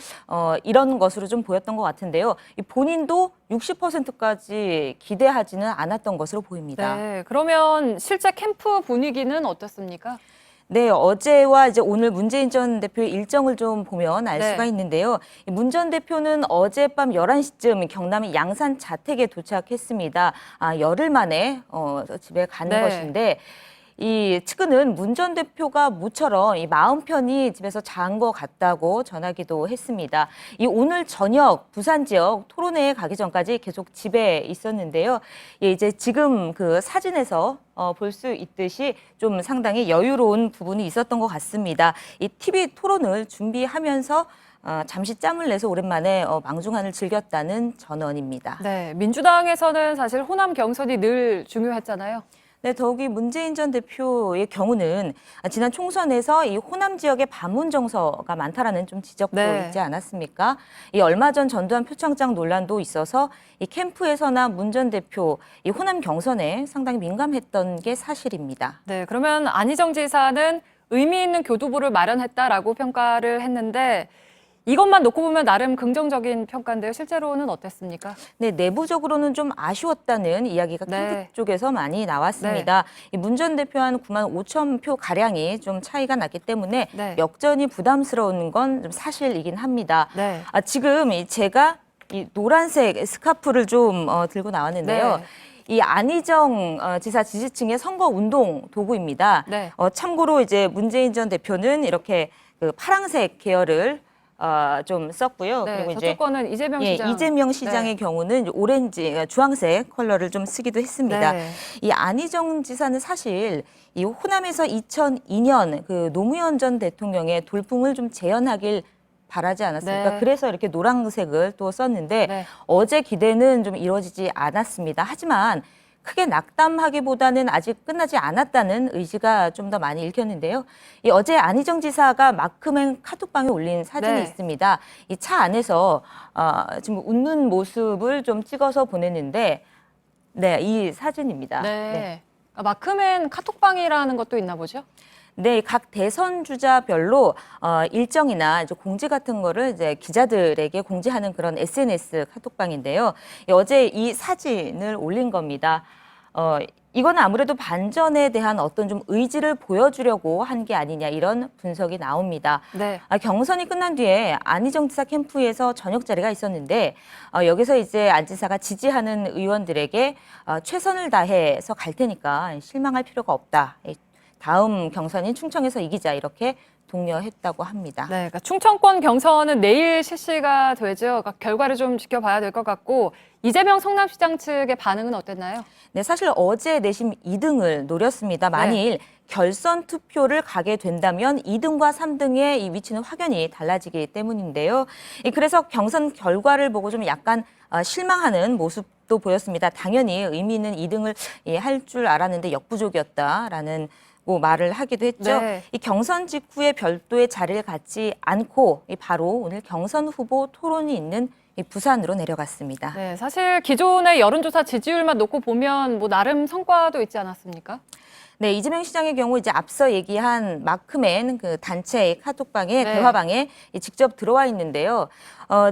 이런 것으로 좀 보였던 것 같은데요. 본인도 60%까지 기대하지는 않았던 것으로 보입니다. 네, 그러면 실제 캠프 분위기는 어떻습니까? 네, 어제와 이제 오늘 문재인 전 대표의 일정을 좀 보면 알 수가 있는데요. 문 전 대표는 어젯밤 11시쯤 경남의 양산 자택에 도착했습니다. 열흘 만에 집에 가는 것인데 이 측근은 문 전 대표가 모처럼 이 마음 편히 집에서 잔 것 같다고 전하기도 했습니다. 이 오늘 저녁 부산 지역 토론회에 가기 전까지 계속 집에 있었는데요. 예, 이제 지금 그 사진에서 볼 수 있듯이 좀 상당히 여유로운 부분이 있었던 것 같습니다. 이 TV 토론을 준비하면서 잠시 짬을 내서 오랜만에 망중한을 즐겼다는 전언입니다. 네, 민주당에서는 사실 호남 경선이 늘 중요했잖아요. 네, 더욱이 문재인 전 대표의 경우는 지난 총선에서 이 호남 지역에 반문 정서가 많다라는 좀 지적도 있지 않았습니까? 이 얼마 전 전두환 표창장 논란도 있어서 이 캠프에서나 문 전 대표 이 호남 경선에 상당히 민감했던 게 사실입니다. 네, 그러면 안희정 지사는 의미 있는 교두보를 마련했다라고 평가를 했는데 이것만 놓고 보면 나름 긍정적인 평가인데요. 실제로는 어땠습니까? 네, 내부적으로는 좀 아쉬웠다는 이야기가 캠프 쪽에서 많이 나왔습니다. 문 전 대표 한 9만 5천 표 가량이 좀 차이가 났기 때문에 역전이 부담스러운 건 좀 사실이긴 합니다. 지금 제가 이 노란색 스카프를 좀 들고 나왔는데요. 이 안희정 지사 지지층의 선거 운동 도구입니다. 참고로 이제 문재인 전 대표는 이렇게 그 파랑색 계열을 좀 썼고요. 네, 그리고 이제 저쪽 거는 이재명 시장. 이재명 시장의 경우는 오렌지, 주황색 컬러를 좀 쓰기도 했습니다. 이 안희정 지사는 사실 이 호남에서 2002년 그 노무현 전 대통령의 돌풍을 좀 재현하길 바라지 않았습니까? 그래서 이렇게 노란색을 또 썼는데 어제 기대는 좀 이루어지지 않았습니다. 하지만 크게 낙담하기보다는 아직 끝나지 않았다는 의지가 좀 더 많이 읽혔는데요. 어제 안희정 지사가 마크맨 카톡방에 올린 사진이 있습니다. 이 차 안에서 지금 웃는 모습을 좀 찍어서 보냈는데, 이 사진입니다. 마크맨 카톡방이라는 것도 있나 보죠? 네, 각 대선 주자별로 일정이나 이제 공지 같은 거를 이제 기자들에게 공지하는 그런 SNS 카톡방인데요. 어제 이 사진을 올린 겁니다. 이거는 아무래도 반전에 대한 어떤 좀 의지를 보여주려고 한 게 아니냐 이런 분석이 나옵니다. 경선이 끝난 뒤에 안희정 지사 캠프에서 저녁 자리가 있었는데 여기서 이제 안 지사가 지지하는 의원들에게 최선을 다해서 갈 테니까 실망할 필요가 없다. 다음 경선인 충청에서 이기자 이렇게 독려했다고 합니다. 네, 그러니까 충청권 경선은 내일 실시가 되죠. 그러니까 결과를 좀 지켜봐야 될 것 같고 이재명 성남시장 측의 반응은 어땠나요? 네, 사실 어제 내심 2등을 노렸습니다. 만일 결선 투표를 가게 된다면 2등과 3등의 이 위치는 확연히 달라지기 때문인데요. 그래서 경선 결과를 보고 좀 약간 실망하는 모습도 보였습니다. 당연히 의미 있는 2등을 할 줄 알았는데 역부족이었다라는 말을 하기도 했죠. 이 경선 직후에 별도의 자리를 갖지 않고 바로 오늘 경선 후보 토론이 있는 부산으로 내려갔습니다. 네, 사실 기존의 여론조사 지지율만 놓고 보면 나름 성과도 있지 않았습니까? 네, 이재명 시장의 경우 이제 앞서 얘기한 마크맨 그 단체 카톡방에 대화방에 직접 들어와 있는데요.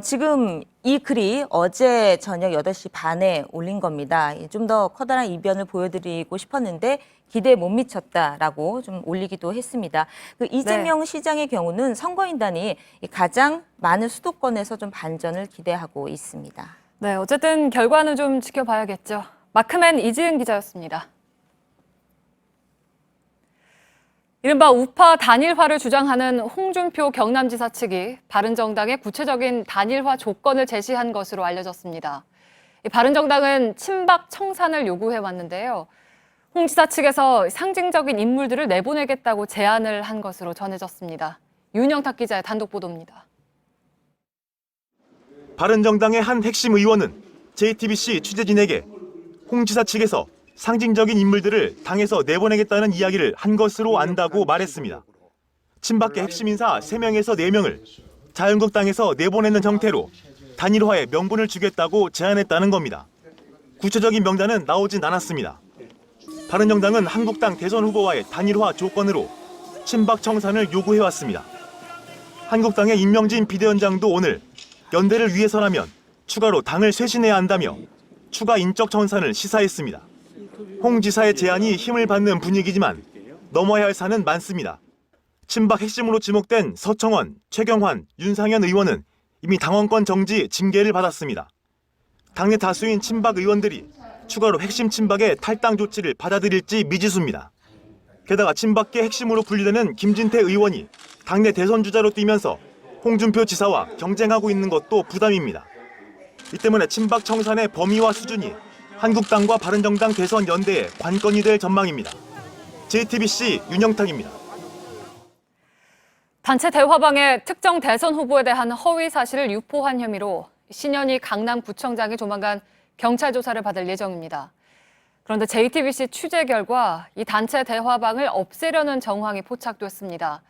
지금 이 글이 어제 저녁 8시 반에 올린 겁니다. 좀 더 커다란 이변을 보여드리고 싶었는데 기대에 못 미쳤다라고 좀 올리기도 했습니다. 그 이재명 시장의 경우는 선거인단이 가장 많은 수도권에서 좀 반전을 기대하고 있습니다. 네, 어쨌든 결과는 좀 지켜봐야겠죠. 마크맨 이지은 기자였습니다. 이른바 우파 단일화를 주장하는 홍준표 경남지사 측이 바른정당의 구체적인 단일화 조건을 제시한 것으로 알려졌습니다. 바른정당은 친박 청산을 요구해왔는데요. 홍 지사 측에서 상징적인 인물들을 내보내겠다고 제안을 한 것으로 전해졌습니다. 윤영탁 기자의 단독 보도입니다. 바른정당의 한 핵심 의원은 JTBC 취재진에게 홍 지사 측에서 상징적인 인물들을 당에서 내보내겠다는 이야기를 한 것으로 안다고 말했습니다. 친박계 핵심 인사 3명에서 4명을 자유한국당에서 내보내는 형태로 단일화에 명분을 주겠다고 제안했다는 겁니다. 구체적인 명단은 나오진 않았습니다. 바른정당은 한국당 대선 후보와의 단일화 조건으로 친박 청산을 요구해왔습니다. 한국당의 임명진 비대위원장도 오늘 연대를 위해서라면 추가로 당을 쇄신해야 한다며 추가 인적 청산을 시사했습니다. 홍 지사의 제안이 힘을 받는 분위기지만 넘어야 할 산은 많습니다. 친박 핵심으로 지목된 서청원, 최경환, 윤상현 의원은 이미 당원권 정지 징계를 받았습니다. 당내 다수인 친박 의원들이 추가로 핵심 친박의 탈당 조치를 받아들일지 미지수입니다. 게다가 친박계 핵심으로 분류되는 김진태 의원이 당내 대선 주자로 뛰면서 홍준표 지사와 경쟁하고 있는 것도 부담입니다. 이 때문에 친박 청산의 범위와 수준이 한국당과 바른정당 대선 연대의 관건이 될 전망입니다. JTBC 윤영탁입니다. 단체 대화방에 특정 대선 후보에 대한 허위 사실을 유포한 혐의로 신현희 강남구청장이 조만간 경찰 조사를 받을 예정입니다. 그런데 JTBC 취재 결과 이 단체 대화방을 없애려는 정황이 포착됐습니다.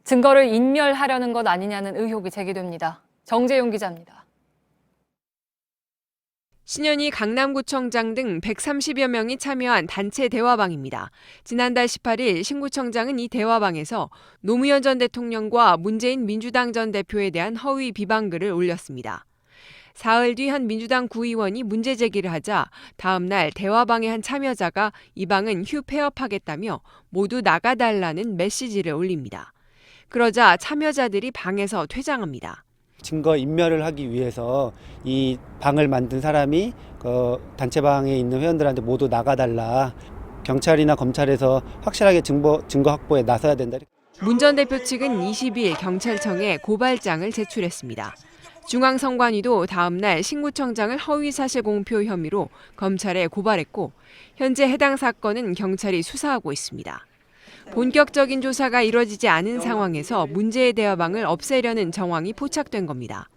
증거를 인멸하려는 것 아니냐는 의혹이 제기됩니다. 정재용 기자입니다. 신현희 강남구청장 등 130여 명이 참여한 단체 대화방입니다. 지난달 18일 신구청장은 이 대화방에서 노무현 전 대통령과 문재인 민주당 전 대표에 대한 허위 비방글을 올렸습니다. 사흘 뒤 한 민주당 구의원이 문제 제기를 하자 다음 날 대화방의 한 참여자가 이 방은 휴폐업하겠다며 모두 나가달라는 메시지를 올립니다. 그러자 참여자들이 방에서 퇴장합니다. 증거 인멸을 하기 위해서 이 방을 만든 사람이 단체방에 있는 회원들한테 모두 나가달라. 경찰이나 검찰에서 확실하게 증거 확보에 나서야 된다. 문 전 대표 측은 22일 경찰청에 고발장을 제출했습니다. 중앙선관위도 다음 날 신구청장을 허위사실 공표 혐의로 검찰에 고발했고 현재 해당 사건은 경찰이 수사하고 있습니다. 본격적인 조사가 이뤄지지 않은 상황에서 문제의 대화방을 없애려는 정황이 포착된 겁니다.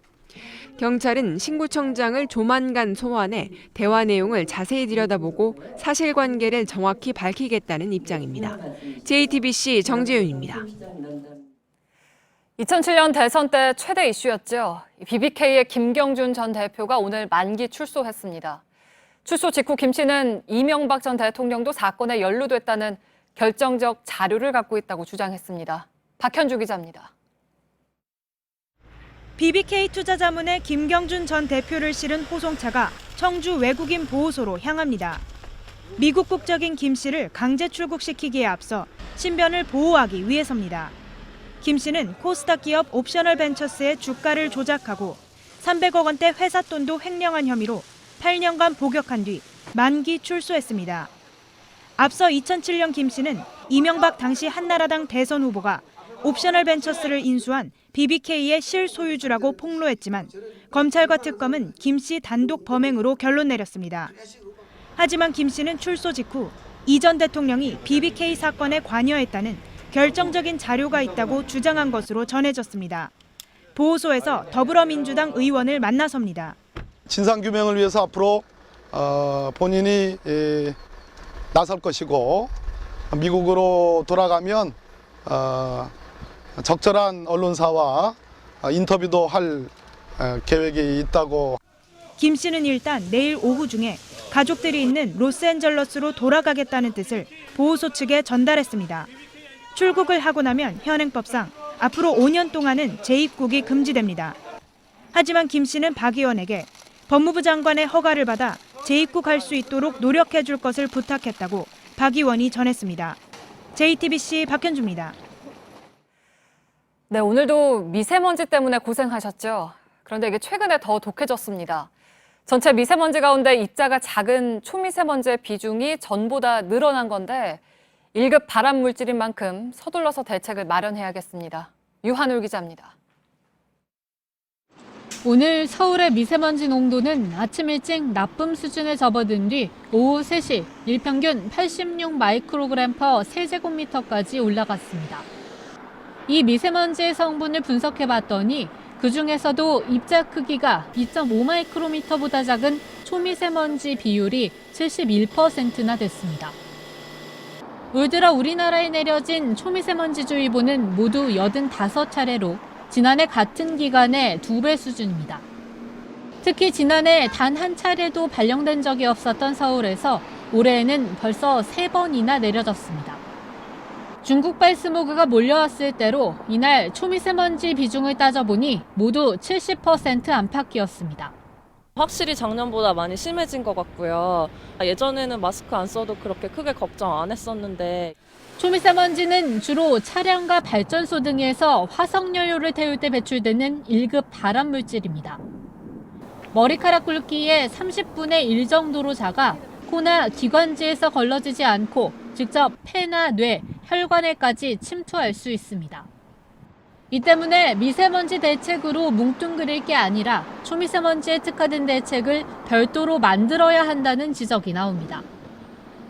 경찰은 신구청장을 조만간 소환해 대화 내용을 자세히 들여다보고 사실관계를 정확히 밝히겠다는 입장입니다. JTBC 정재윤입니다. 2007년 대선 때 최대 이슈였죠. BBK의 김경준 전 대표가 오늘 만기 출소했습니다. 출소 직후 김 씨는 이명박 전 대통령도 사건에 연루됐다는 결정적 자료를 갖고 있다고 주장했습니다. 박현주 기자입니다. BBK 투자자문에 김경준 전 대표를 실은 호송차가 청주 외국인 보호소로 향합니다. 미국 국적인 김 씨를 강제 출국시키기에 앞서 신변을 보호하기 위해서입니다. 김 씨는 코스닥 기업 옵셔널 벤처스의 주가를 조작하고 300억 원대 회사 돈도 횡령한 혐의로 8년간 복역한 뒤 만기 출소했습니다. 앞서 2007년 김 씨는 이명박 당시 한나라당 대선 후보가 옵셔널 벤처스를 인수한 BBK의 실소유주라고 폭로했지만 검찰과 특검은 김 씨 단독 범행으로 결론 내렸습니다. 하지만 김 씨는 출소 직후 이 전 대통령이 BBK 사건에 관여했다는 결정적인 자료가 있다고 주장한 것으로 전해졌습니다. 보호소에서 더불어민주당 의원을 만나섭니다. 진상규명을 위해서 앞으로 본인이 나설 것이고 미국으로 돌아가면 적절한 언론사와 인터뷰도 할 계획이 있다고. 김 씨는 일단 내일 오후 중에 가족들이 있는 로스앤젤레스로 돌아가겠다는 뜻을 보호소 측에 전달했습니다. 출국을 하고 나면 현행법상 앞으로 5년 동안은 재입국이 금지됩니다. 하지만 김 씨는 박 의원에게 법무부 장관의 허가를 받아 재입국할 수 있도록 노력해 줄 것을 부탁했다고 박 의원이 전했습니다. JTBC 박현주입니다. 네, 오늘도 미세먼지 때문에 고생하셨죠. 그런데 이게 최근에 더 독해졌습니다. 전체 미세먼지 가운데 입자가 작은 초미세먼지의 비중이 전보다 늘어난 건데 1급 발암 물질인 만큼 서둘러서 대책을 마련해야겠습니다. 유한울 기자입니다. 오늘 서울의 미세먼지 농도는 아침 일찍 나쁨 수준에 접어든 뒤 오후 3시 일평균 86 마이크로그램 퍼 세제곱미터까지 올라갔습니다. 이 미세먼지의 성분을 분석해봤더니 그중에서도 입자 크기가 2.5 마이크로미터보다 작은 초미세먼지 비율이 71%나 됐습니다. 올 들어 우리나라에 내려진 초미세먼지주의보는 모두 85차례로 지난해 같은 기간의 2배 수준입니다. 특히 지난해 단 한 차례도 발령된 적이 없었던 서울에서 올해에는 벌써 3번이나 내려졌습니다. 중국발 스모그가 몰려왔을 때로 이날 초미세먼지 비중을 따져보니 모두 70% 안팎이었습니다. 확실히 작년보다 많이 심해진 것 같고요. 예전에는 마스크 안 써도 그렇게 크게 걱정 안 했었는데. 초미세먼지는 주로 차량과 발전소 등에서 화석연료를 태울 때 배출되는 1급 발암 물질입니다. 머리카락 굵기의 30분의 1 정도로 작아 코나 기관지에서 걸러지지 않고 직접 폐나 뇌, 혈관에까지 침투할 수 있습니다. 이 때문에 미세먼지 대책으로 뭉뚱그릴 게 아니라 초미세먼지에 특화된 대책을 별도로 만들어야 한다는 지적이 나옵니다.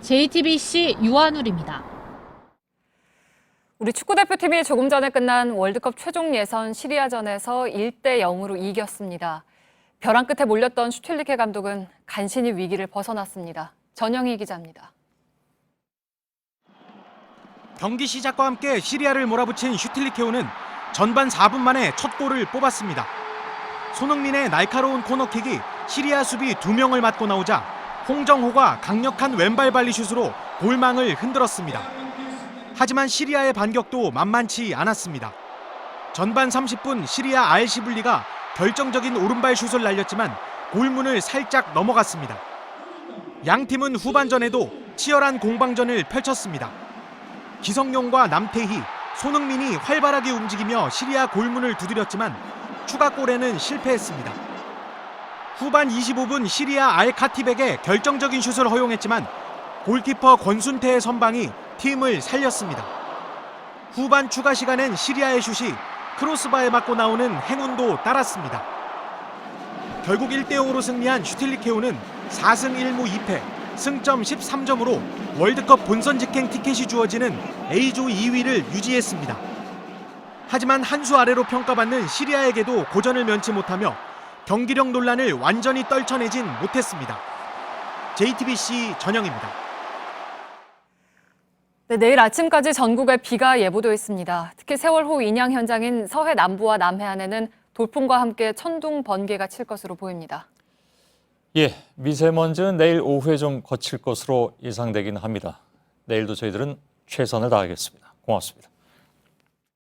JTBC 유한울입니다. 우리 축구대표팀이 조금 전에 끝난 월드컵 최종 예선 시리아전에서 1대 0으로 이겼습니다. 벼랑 끝에 몰렸던 슈틸리케 감독은 간신히 위기를 벗어났습니다. 전영희 기자입니다. 경기 시작과 함께 시리아를 몰아붙인 슈틸리케오는 전반 4분 만에 첫 골을 뽑았습니다. 손흥민의 날카로운 코너킥이 시리아 수비 2명을 맞고 나오자 홍정호가 강력한 왼발 발리슛으로 골망을 흔들었습니다. 하지만 시리아의 반격도 만만치 않았습니다. 전반 30분 시리아 알시블리가 결정적인 오른발 슛을 날렸지만 골문을 살짝 넘어갔습니다. 양 팀은 후반전에도 치열한 공방전을 펼쳤습니다. 기성용과 남태희, 손흥민이 활발하게 움직이며 시리아 골문을 두드렸지만 추가골에는 실패했습니다. 후반 25분 시리아 알카티백에 결정적인 슛을 허용했지만 골키퍼 권순태의 선방이 팀을 살렸습니다. 후반 추가 시간엔 시리아의 슛이 크로스바에 맞고 나오는 행운도 따랐습니다. 결국 1대0으로 승리한 슈틸리케오는 4승 1무 2패, 승점 13점으로 월드컵 본선 직행 티켓이 주어지는 A조 2위를 유지했습니다. 하지만 한 수 아래로 평가받는 시리아에게도 고전을 면치 못하며 경기력 논란을 완전히 떨쳐내진 못했습니다. JTBC 전영입니다. 네, 내일 아침까지 전국에 비가 예보되어 있습니다. 특히 세월호 인양 현장인 서해 남부와 남해안에는 돌풍과 함께 천둥, 번개가 칠 것으로 보입니다. 예, 미세먼지는 내일 오후에 좀 거칠 것으로 예상되긴 합니다. 내일도 저희들은 최선을 다하겠습니다. 고맙습니다.